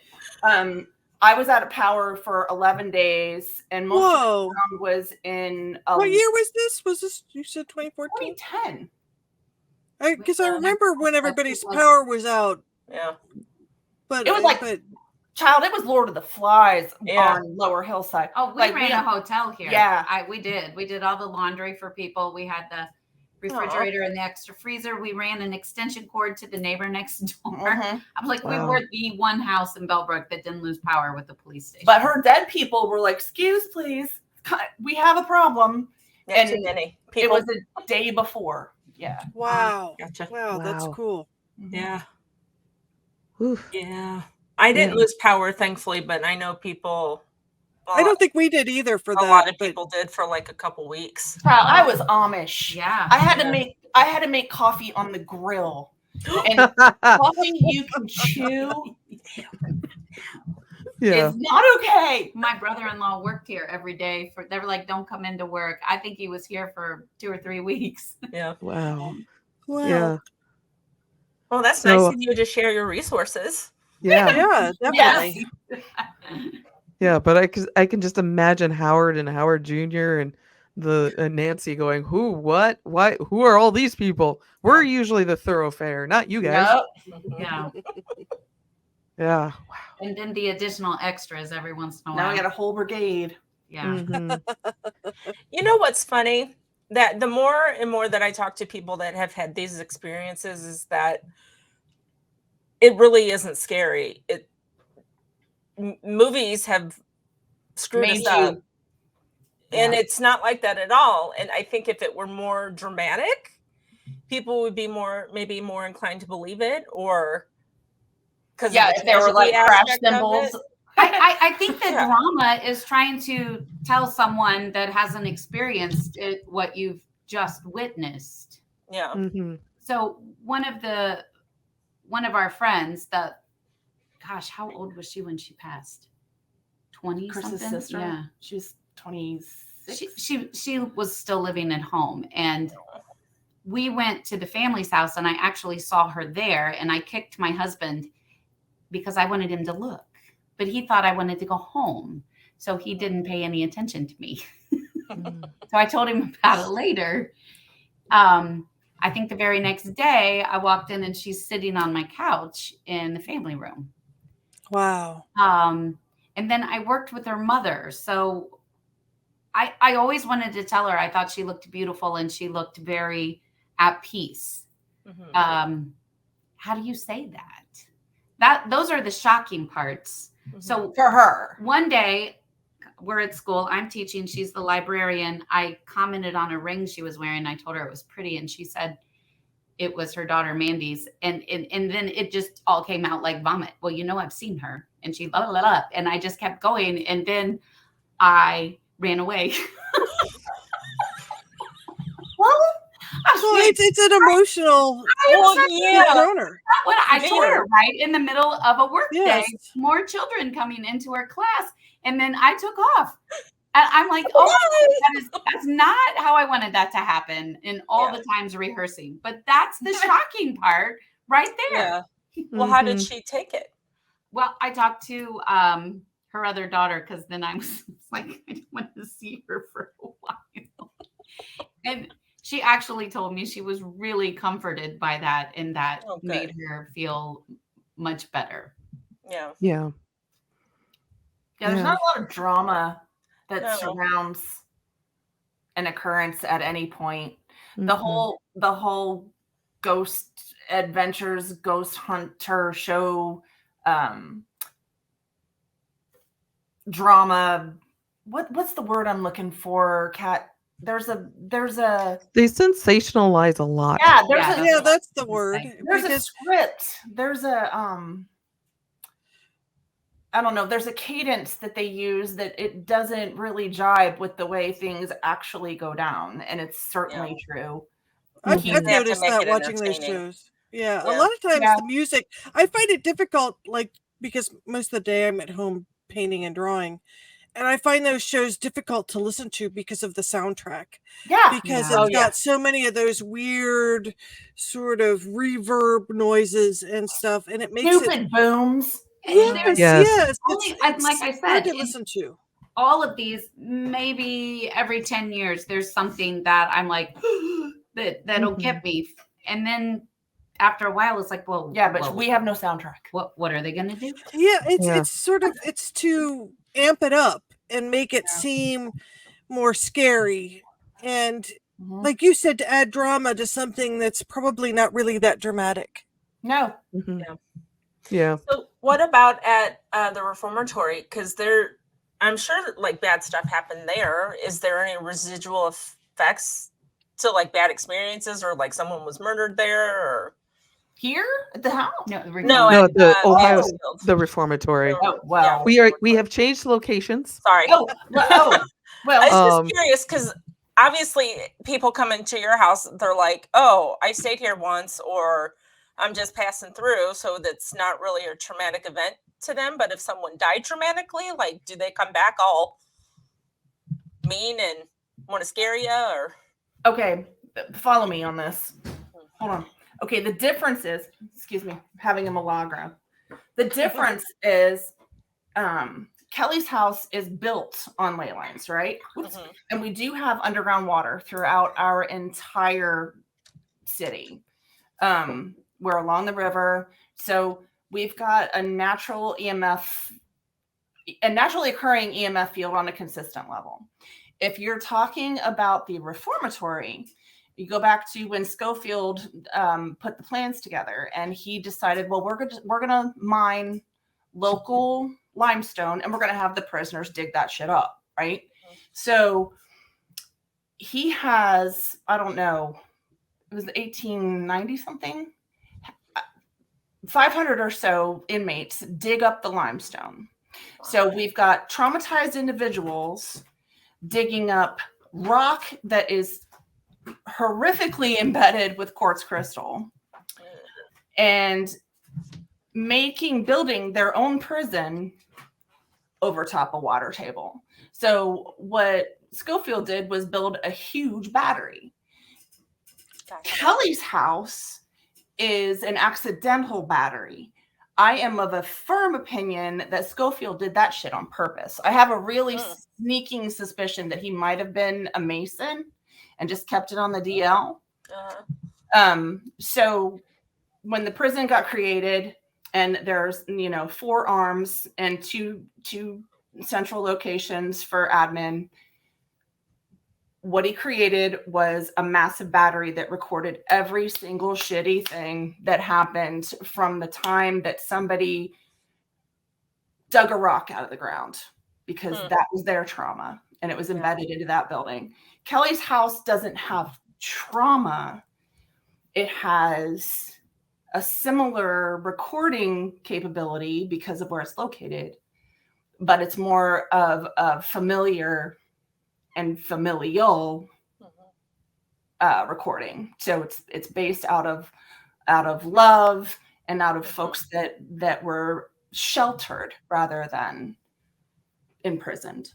I was out of power for 11 days, and most of the town was in. What year was this? Was this, you said 2014? 2010. Because I remember when everybody's power was out. Yeah. But it was like, child, it was Lord of the Flies on Lower Hillside. Oh, we ran a hotel here. Yeah. We did all the laundry for people. We had the refrigerator and the extra freezer. We ran an extension cord to the neighbor next door. I'm like, we were the one house in Bellbrook that didn't lose power with the police station. But her dead people were like, excuse, please, we have a problem. And too many people. It was a day before. Yeah. Wow. Gotcha. Wow, that's cool. Yeah. Oof. Yeah. I didn't lose power, thankfully, but I know people. I don't think we did either for that. A lot of people did for like a couple weeks. I was Amish. Yeah. I had to make coffee on the grill. And coffee you can chew is not okay. My brother-in-law worked here every day. They were like, don't come into work. I think he was here for 2 or 3 weeks. Yeah. Wow. Wow. Well, that's nice of you to share your resources. Yeah. Yeah, definitely. Yeah, but I can just imagine Howard and Howard Jr. and Nancy going, who, what, why, who are all these people? We're usually the thoroughfare, not you guys. Yeah. Yeah. Wow. And then the additional extras every once in a while. Now I got a whole brigade. Yeah. You know what's funny? That the more and more that I talk to people that have had these experiences is that it really isn't scary. Movies have screwed us up. And it's not like that at all. And I think if it were more dramatic, people would be maybe more inclined to believe it, or because if there were like crash symbols. I think the drama is trying to tell someone that hasn't experienced it what you've just witnessed. Yeah. So one of our friends, gosh, how old was she when she passed? 20 Chris's something? sister. Yeah. She was 26. She was still living at home, and we went to the family's house, and I actually saw her there, and I kicked my husband because I wanted him to look, but he thought I wanted to go home. So he didn't pay any attention to me. So I told him about it later. I think the very next day I walked in and she's sitting on my couch in the family room. Wow. And then I worked with her mother. So I always wanted to tell her I thought she looked beautiful and she looked very at peace. How do you say that? Those are the shocking parts. So for her, one day we're at school, I'm teaching, she's the librarian. I commented on a ring she was wearing. I told her it was pretty, and she said it was her daughter Mandy's. And then it just all came out like vomit. Well, I've seen her. And she blah, blah, blah, and I just kept going, and then I ran away. Well, I Well, it's an emotional donor. What I told her, right in the middle of a work day, Yes. more children coming into her class, and then I took off. And I'm like, oh, that's not how I wanted that to happen in all the times rehearsing. But that's the shocking part right there. Yeah. Well, how did she take it? Well, I talked to her other daughter, because then I was like, I didn't want to see her for a while. And she actually told me she was really comforted by that, and that made her feel much better. Yeah. Yeah. Yeah, there's not a lot of drama that surrounds an occurrence at any point. The whole ghost adventures, ghost hunter show, drama. What's the word I'm looking for, Kat? There's a They sensationalize a lot. Yeah, that's the word. There's a script. There's a I don't know. There's a cadence that they use that it doesn't really jibe with the way things actually go down, and it's certainly true. I've noticed that watching those shows. Yeah, a lot of times the music, I find it difficult, like, because most of the day I'm at home painting and drawing, and I find those shows difficult to listen to because of the soundtrack. Yeah, because it's got so many of those weird sort of reverb noises and stuff, and it makes stupid booms. Yes. Like I said, hard to listen to. All of these, maybe every 10 years, there's something that I'm like, that'll get me. And then after a while, it's like, well, but we have no soundtrack. What are they going to do? Yeah, it's sort of, it's to amp it up and make it seem more scary. And like you said, to add drama to something that's probably not really that dramatic. No. Yeah. So what about at the reformatory? Because I'm sure like bad stuff happened there. Is there any residual effects to like bad experiences, or like someone was murdered there, or here at the house? No, the Ohio, the reformatory. Oh, well, we have changed locations. Sorry. Well, I was just curious because obviously people come into your house, they're like, "Oh, I stayed here once," or "I'm just passing through," so that's not really a traumatic event to them. But if someone died traumatically, like, do they come back all mean and want to scare you? Or okay, follow me on this. Hold on. Okay, the difference is, excuse me, having a milagro. The difference is, Kelly's house is built on ley lines, right? And we do have underground water throughout our entire city. We're along the river, so we've got a naturally occurring EMF field on a consistent level. If you're talking about the reformatory, you go back to when Schofield put the plans together, and he decided, well, we're gonna mine local limestone, and we're gonna have the prisoners dig that shit up, right? So he has, I don't know, it was 1890 something. 500 or so inmates dig up the limestone. So we've got traumatized individuals digging up rock that is horrifically embedded with quartz crystal and building their own prison over top a water table. So what Schofield did was build a huge battery. Kelly's house is an accidental battery. I am of a firm opinion that Schofield did that shit on purpose. I have a really sneaking suspicion that he might have been a Mason and just kept it on the DL. So when the prison got created, and there's 4 arms and two central locations for admin, what he created was a massive battery that recorded every single shitty thing that happened from the time that somebody dug a rock out of the ground, because that was their trauma and it was embedded into that building. Kelly's house doesn't have trauma. It has a similar recording capability because of where it's located, but it's more of a familiar and familial recording. So it's based out of love and out of folks that were sheltered rather than imprisoned.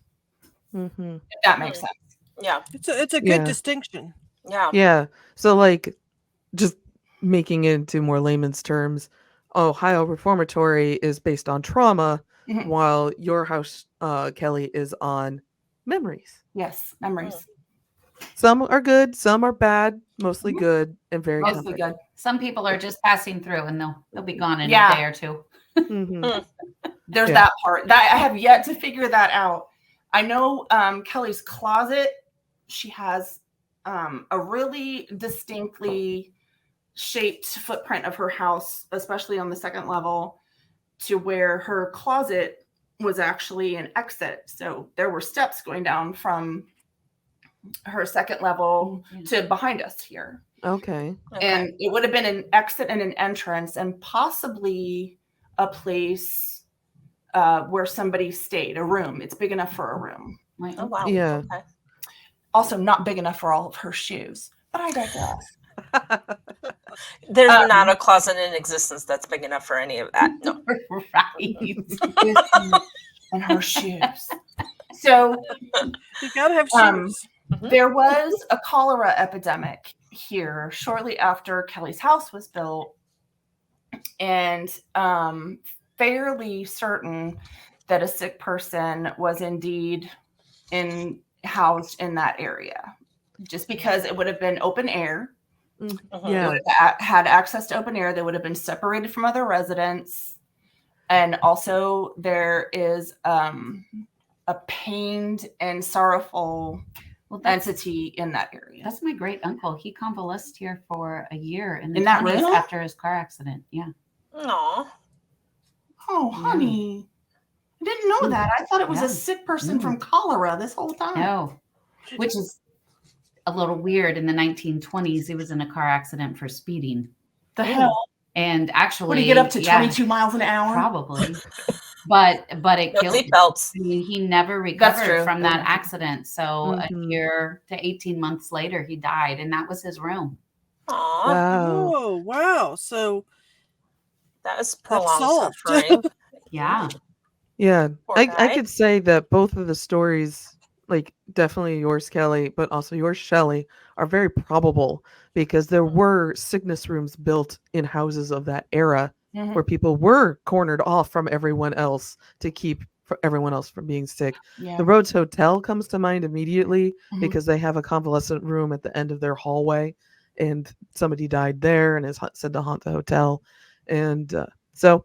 Mm-hmm. If that makes sense. Yeah. It's a good distinction. Yeah. Yeah. So like just making it into more layman's terms, Ohio Reformatory is based on trauma, Mhm. while your house, Kelly, is on memories. Yes, memories. Some are good, some are bad, mostly Mhm. good and very Mostly comforting. good. Some people are just passing through and they'll be gone in Yeah. a day or two. Mhm. There's Yeah. that part that I have yet to figure that out. I know Kelly's closet, she has a really distinctly shaped footprint of her house, especially on the second level, to where her closet was actually an exit. So there were steps going down from her second level to behind us here. Okay. And it would have been an exit and an entrance and possibly a place where somebody stayed, a room. It's big enough for a room. Like, Oh wow. Yeah. Okay. Also not big enough for all of her shoes, but I digress. There's not a closet in existence that's big enough for any of that. No. right. And her shoes. So You gotta have shoes. there was a cholera epidemic here shortly after Kelly's house was built, and fairly certain that a sick person was indeed housed in that area, just because it would have been open air. Yeah. Had access to open air. They would have been separated from other residents, and also there is a pained and sorrowful entity in that area. That's my great uncle. He convalesced here for a year in that 20s room after his car accident. Yeah. Aw. Oh, honey. I didn't know that. I thought it was a sick person from cholera this whole time. No, which is a little weird. In the 1920s, he was in a car accident for speeding. The hell? And actually, Would he get up to 22 miles an hour? Probably. But it No killed him. seatbelts. I mean, he never That's recovered true. from that accident. So a Mhm. year to 18 months later, he died, and that was his room. Aw. Wow. Oh wow! So That is prolonged solved. suffering. Yeah. Yeah. Poor I guy. could say that both of the stories, like definitely yours, Kelly, but also yours, Shelly, are very probable because there were sickness rooms built in houses of that era Mhm. where people were cornered off from everyone else to keep everyone else from being sick. Yeah. The Rhodes Hotel comes to mind immediately Mhm. because they have a convalescent room at the end of their hallway, and somebody died there and is said to haunt the hotel. And so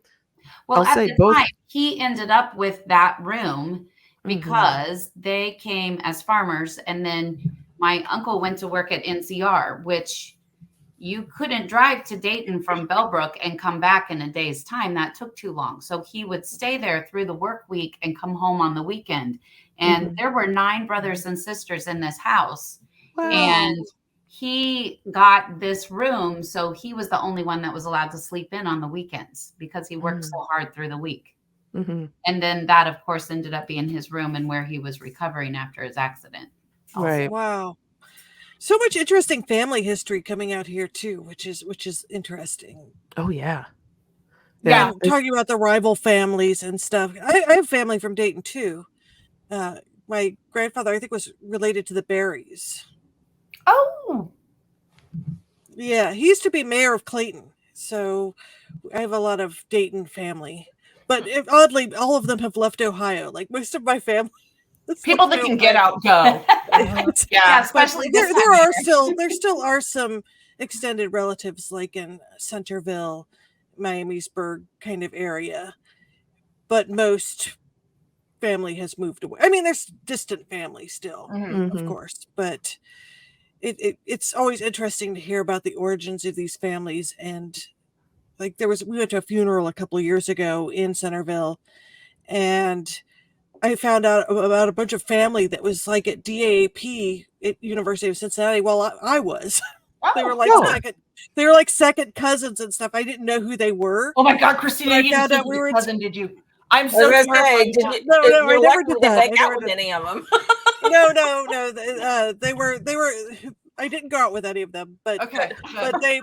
Well, I'll at say the both. time, he ended up with that room because they came as farmers, and then my uncle went to work at NCR, which you couldn't drive to Dayton from Bellbrook and come back in a day's time. That took too long. So he would stay there through the work week and come home on the weekend. And there were 9 brothers and sisters in this house. Wow. And he got this room. So he was the only one that was allowed to sleep in on the weekends because he worked so hard through the week. Mhm. And then that, of course, ended up being his room and where he was recovering after his accident. Right. wow, so much interesting family history coming out here too, which is interesting. Oh yeah. Yeah. And talking about the rival families and stuff. I have family from Dayton too. My grandfather, I think, was related to the Berries. Oh. Yeah, he used to be mayor of Clayton, so I have a lot of Dayton family. But oddly, all of them have left Ohio. Like most of my family, People that can get out go. Yeah, Yeah. especially this there time of are year. there still are some extended relatives like in Centerville, Miamisburg kind of area, but most family has moved away. I mean, there's distant family still, Mhm. of course, but it's always interesting to hear about the origins of these families. And like we went to a funeral a couple of years ago in Centerville, and I found out about a bunch of family that was like at DAAP at University of Cincinnati. Well, I was. They were like second cousins and stuff. I didn't know who they were. Oh my God, Christina, I you found didn't out we your were cousin, did you? I'm I was so gonna terrified. say, did you, No, I you're never lucky did to that. make I out never with did. any of them. No. They were I didn't go out with any of them, but Okay.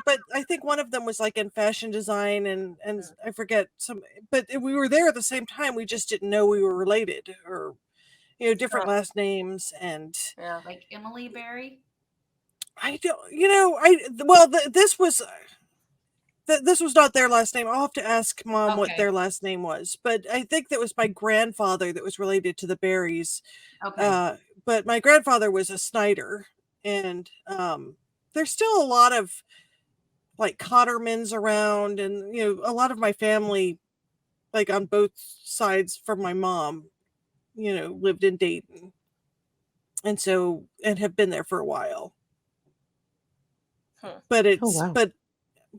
but I think one of them was like in fashion design and I forget some, but we were there at the same time. We just didn't know we were related or different last names. And Yeah. Like Emily Berry. I don't, this was this was not their last name. I'll have to ask Mom what Okay. their last name was, but I think that was my grandfather that was related to the Berries. Okay. But my grandfather was a Snyder, and there's still a lot of like Cottermans around, and a lot of my family, like on both sides from my mom, lived in Dayton, and have been there for a while. But it's wow.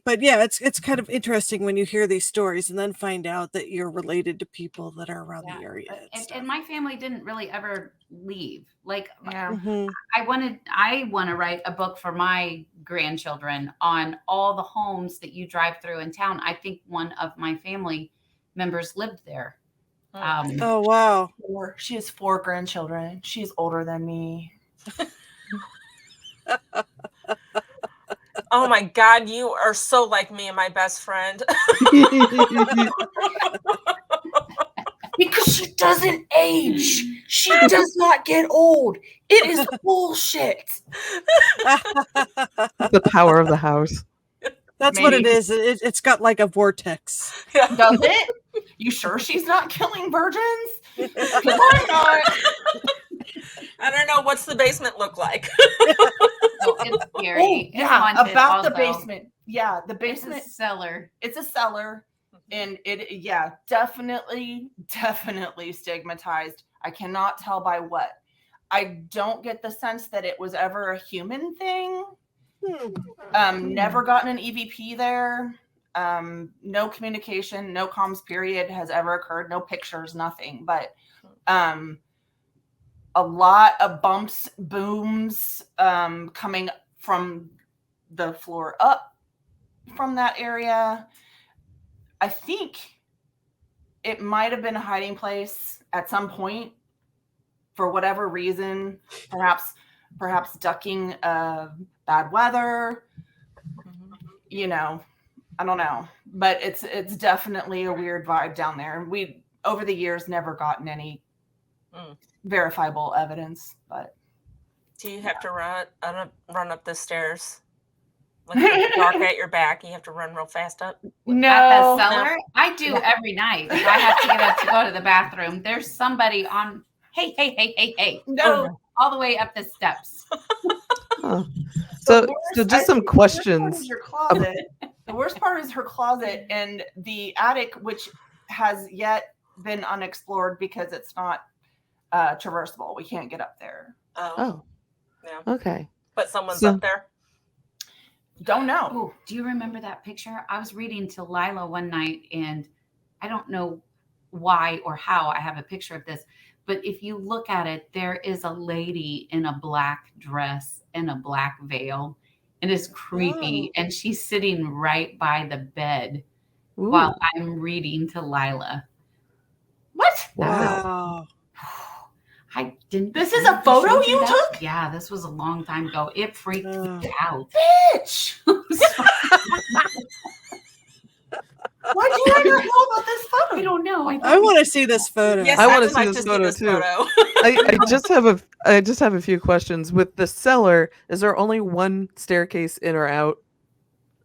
but yeah, it's kind of interesting when you hear these stories and then find out that you're related to people that are around the area. And my family didn't really ever leave. Like Mhm. I want to write a book for my grandchildren on all the homes that you drive through in town. I think one of my family members lived there. Oh wow. She has 4 grandchildren. She's older than me. Oh my God, you are so like me and my best friend. Because she doesn't age. She does not get old. It is bullshit. The power of the house. That's what it is. It's got like a vortex. Does it? You sure she's not killing virgins? Why not? I don't know. What's the basement look like? Oh, it's scary. Oh, It's yeah, haunted about the also. basement. Yeah, the It's basement. a cellar. It's a cellar. And definitely stigmatized. I cannot tell by what. I don't get the sense that it was ever a human thing. Never gotten an EVP there. No communication, no comms period has ever occurred. No pictures, nothing. But a lot of bumps, booms coming from the floor up from that area. I think it might have been a hiding place at some point for whatever reason, perhaps ducking bad weather, I don't know, but it's definitely a weird vibe down there. We, over the years, never gotten any verifiable evidence, but. Do you have to run up the stairs? Like it's dark at your back, you have to run real fast up? No. At the cellar? I do every night. If I have to get up to go to the bathroom, there's somebody on, hey. No. All the way up the steps. Huh. So just some questions. The worst part is her closet and the attic, which has yet been unexplored because it's not traversable. We can't get up there. Oh. Yeah. Okay. But someone's up there? Don't know. Oh, do you remember that picture? I was reading to Lila one night, and I don't know why or how I have a picture of this, but if you look at it, there is a lady in a black dress and a black veil. It is creepy. And she's sitting right by the bed while I'm reading to Lila. What? Wow. I didn't. This is a photo you took? Yeah, this was a long time ago. It freaked me out. Bitch! Why do you not know about this photo? I don't know. I want to see this photo. Yes, I want would to see like this photo too. Photo. I just have a few questions. With the cellar, is there only one staircase in or out?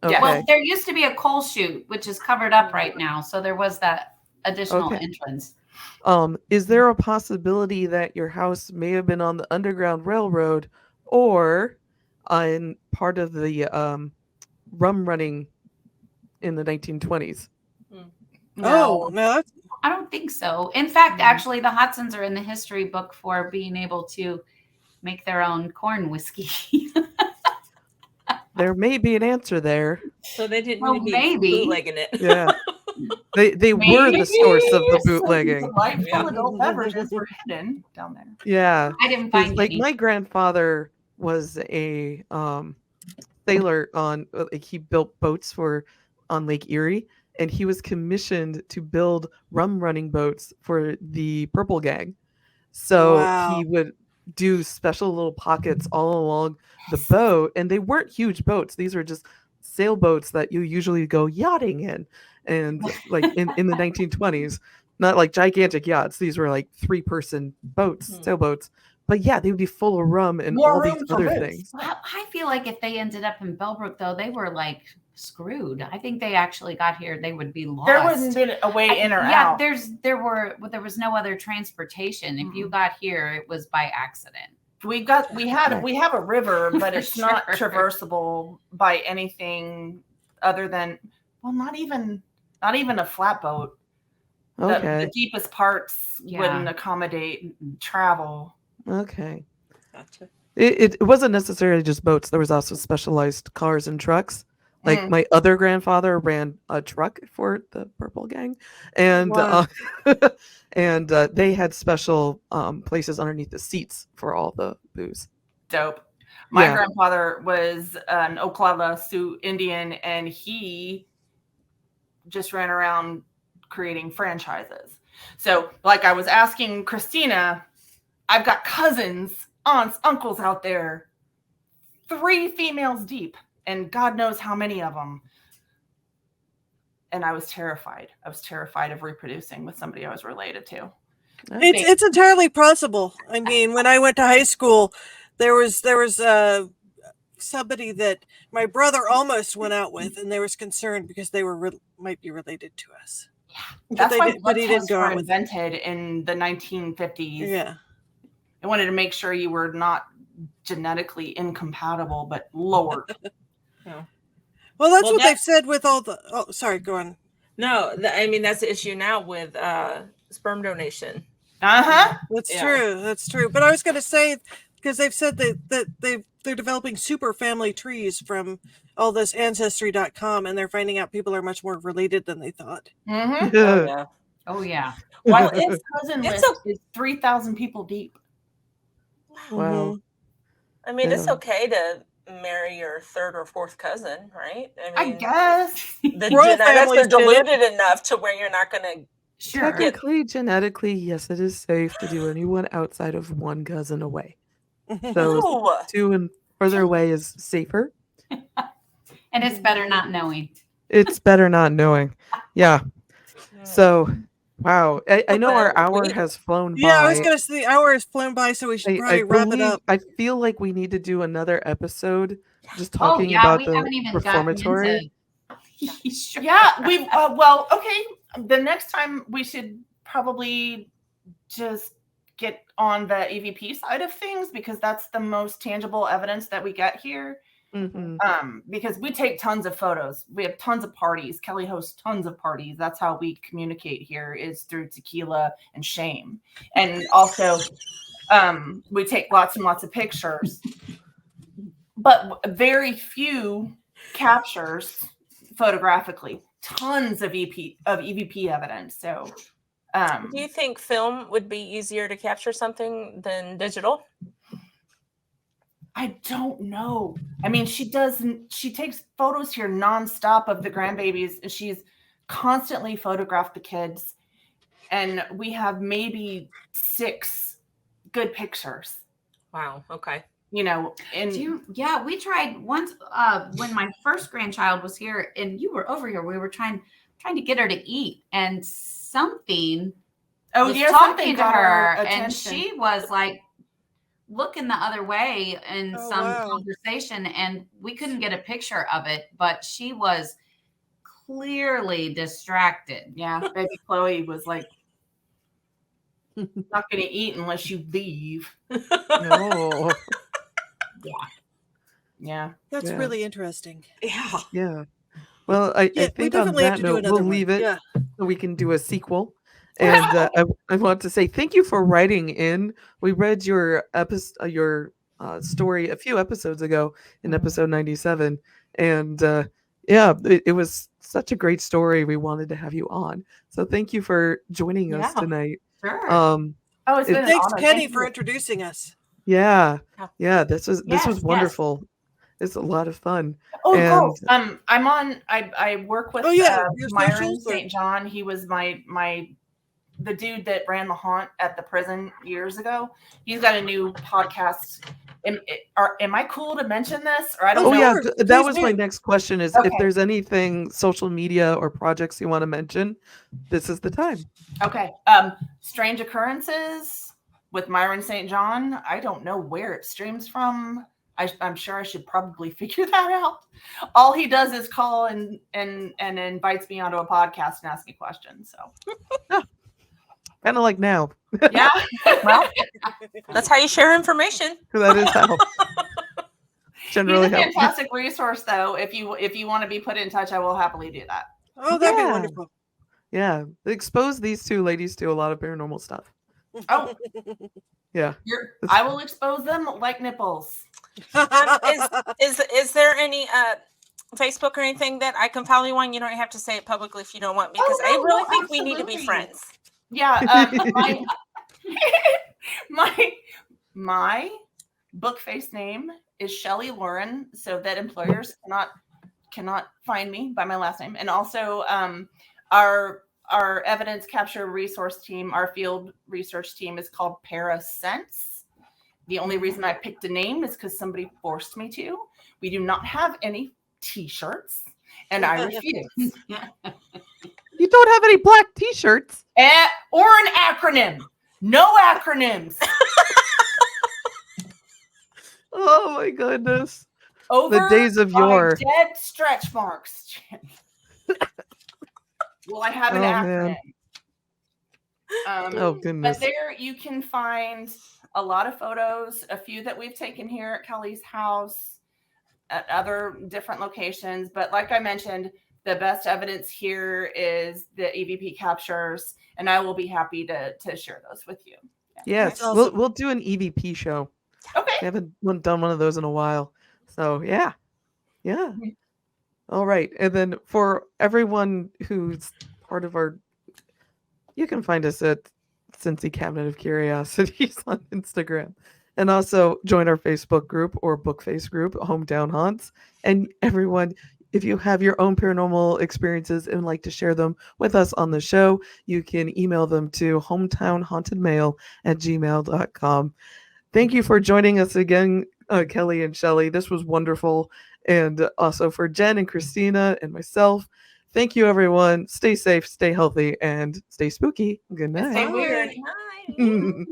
Okay. Well, there used to be a coal chute, which is covered up right now. So there was that additional entrance. Is there a possibility that your house may have been on the Underground Railroad or on part of the rum running in the 1920s? No. No, I don't think so. In fact, actually, the Hodsons are in the history book for being able to make their own corn whiskey. There may be an answer there. So they didn't Well, maybe. bootlegging it. Yeah. They were the source of the bootlegging. Delightful adult beverages were hidden down there. Yeah. I didn't find Like any. my grandfather was a sailor on he built boats on Lake Erie, and he was commissioned to build rum running boats for the Purple Gang. So he would do special little pockets all along the boat, and they weren't huge boats. These were just sailboats that you usually go yachting in, and like in the 1920s, not like gigantic yachts. These were like 3-person boats, sailboats. But yeah, they would be full of rum and More all room these for other booze. things. Well, I feel like if they ended up in Bellbrook, though, they were like screwed. I think they actually got here, they would be lost. There wouldn't be a way in or out. There was no other transportation. If you got here, it was by accident. We have a river, but it's not Sure. traversable by anything other than, well, not even a flatboat. Okay. The deepest parts wouldn't accommodate travel. Okay. Gotcha. It wasn't necessarily just boats. There was also specialized cars and trucks. Like my other grandfather ran a truck for the Purple Gang, and and they had special places underneath the seats for all the booze. Dope. My grandfather was an Oklahoma Sioux Indian, and he just ran around creating franchises. So, like I was asking Christina, I've got cousins, aunts, uncles out there, 3 females deep, and God knows how many of them. And I was terrified. I was terrified of reproducing with somebody I was related to. It's entirely possible. I mean, when I went to high school, there was somebody that my brother almost went out with, and they was concerned because they might be related to us. Yeah, that's why blood he didn't tests go were out with invented in the 1950s. Yeah, I wanted to make sure you were not genetically incompatible, but Lord. Well, that's what they've said with all the. Oh, sorry, go on. No, I mean that's the issue now with sperm donation. That's true. That's true. But I was going to say, because they've said that they're developing super family trees from all this Ancestry.com, and they're finding out people are much more related than they thought. Oh yeah. Well, its cousin list is 3,000 people deep. Wow. I mean, it's okay to marry your 3rd or 4th cousin, right? I guess the genetics are diluted enough to where you're not going to. Technically, genetically, yes, it is safe to do anyone outside of 1 cousin away. So 2 and further away is safer. And it's better not knowing. It's better not knowing. Yeah. So, wow. I know our hour has flown by. Yeah, I was going to say the hour has flown by, so we should probably wrap it up. I feel like we need to do another episode just talking about the reformatory. Yeah, we well, okay. The next time we should probably just get on the EVP side of things, because that's the most tangible evidence that we get here. Because we take tons of photos. We have tons of parties. Kelly hosts tons of parties. That's how we communicate here, is through tequila and shame. And also we take lots and lots of pictures, but very few captures photographically. Tons of EVP evidence. So do you think film would be easier to capture something than digital? I don't know. I mean, she takes photos here nonstop of the grandbabies, and she's constantly photographed the kids. And we have maybe 6 good pictures. Wow. Okay. You know, and we tried once when my first grandchild was here and you were over here. We were trying to get her to eat, and something was talking to her, and she was like looking the other way in conversation, and we couldn't get a picture of it, but she was clearly distracted. Yeah, baby Chloe was like, not going to eat unless you leave. No. Yeah. That's really interesting. Yeah. Well, I think on that note, we'll leave it so we can do a sequel. And I want to say thank you for writing in. We read your story a few episodes ago in episode 97. And it was such a great story. We wanted to have you on. So thank you for joining us tonight. Sure. Thanks, Penny, for introducing us. Yeah. This was wonderful. It's a lot of fun. Oh, cool. I work with your Myron socials, St. John. He was my the dude that ran the haunt at the prison years ago, he's got a new podcast. Am I cool to mention this? Or I don't Oh know. yeah, Sure, that please was my do. next question is Okay. if there's anything social media or projects you want to mention, this is the time. Okay. Strange Occurrences with Myron St. John. I don't know where it streams from. I'm sure I should probably figure that out. All he does is call and invites me onto a podcast and asks me questions. So Kind of like now. yeah. Well, that's how you share information. That is how. He's Generally a how. fantastic resource though. If you want to be put in touch, I will happily do that. Oh, that'd be Yeah. wonderful. Yeah, expose these two ladies to a lot of paranormal stuff. Oh, Yeah. I will expose them like nipples. Is there any Facebook or anything that I can follow you on? You don't have to say it publicly if you don't want, because I really think we need to be friends. Yeah, my book face name is Shelly Lauren, so that employers cannot find me by my last name. And also our evidence capture resource team, our field research team is called Parasense. The only reason I picked a name is because somebody forced me to. We do not have any t-shirts, and I refuse. You don't have any black t-shirts. Or an acronym. No acronyms. Oh my goodness. Over The days of my yore. dead stretch marks. Well, I have an Oh, acronym. man. Oh goodness. But there you can find a lot of photos, a few that we've taken here at Kelly's house, at other different locations. But like I mentioned, the best evidence here is the EVP captures, and I will be happy to share those with you. Yes, That's awesome. we'll do an EVP show. Okay. We haven't done one of those in a while. So yeah. All right. And then for everyone who's part of our, you can find us at Cincy Cabinet of Curiosities on Instagram. And also join our Facebook group or Bookface group, Hometown Haunts. And everyone, if you have your own paranormal experiences and like to share them with us on the show, you can email them to hometownhauntedmail@gmail.com. Thank you for joining us again, Kelly and Shelly. This was wonderful. And also for Jen and Christina and myself, thank you, everyone. Stay safe, stay healthy, and stay spooky. Good night. Stay weird. Bye.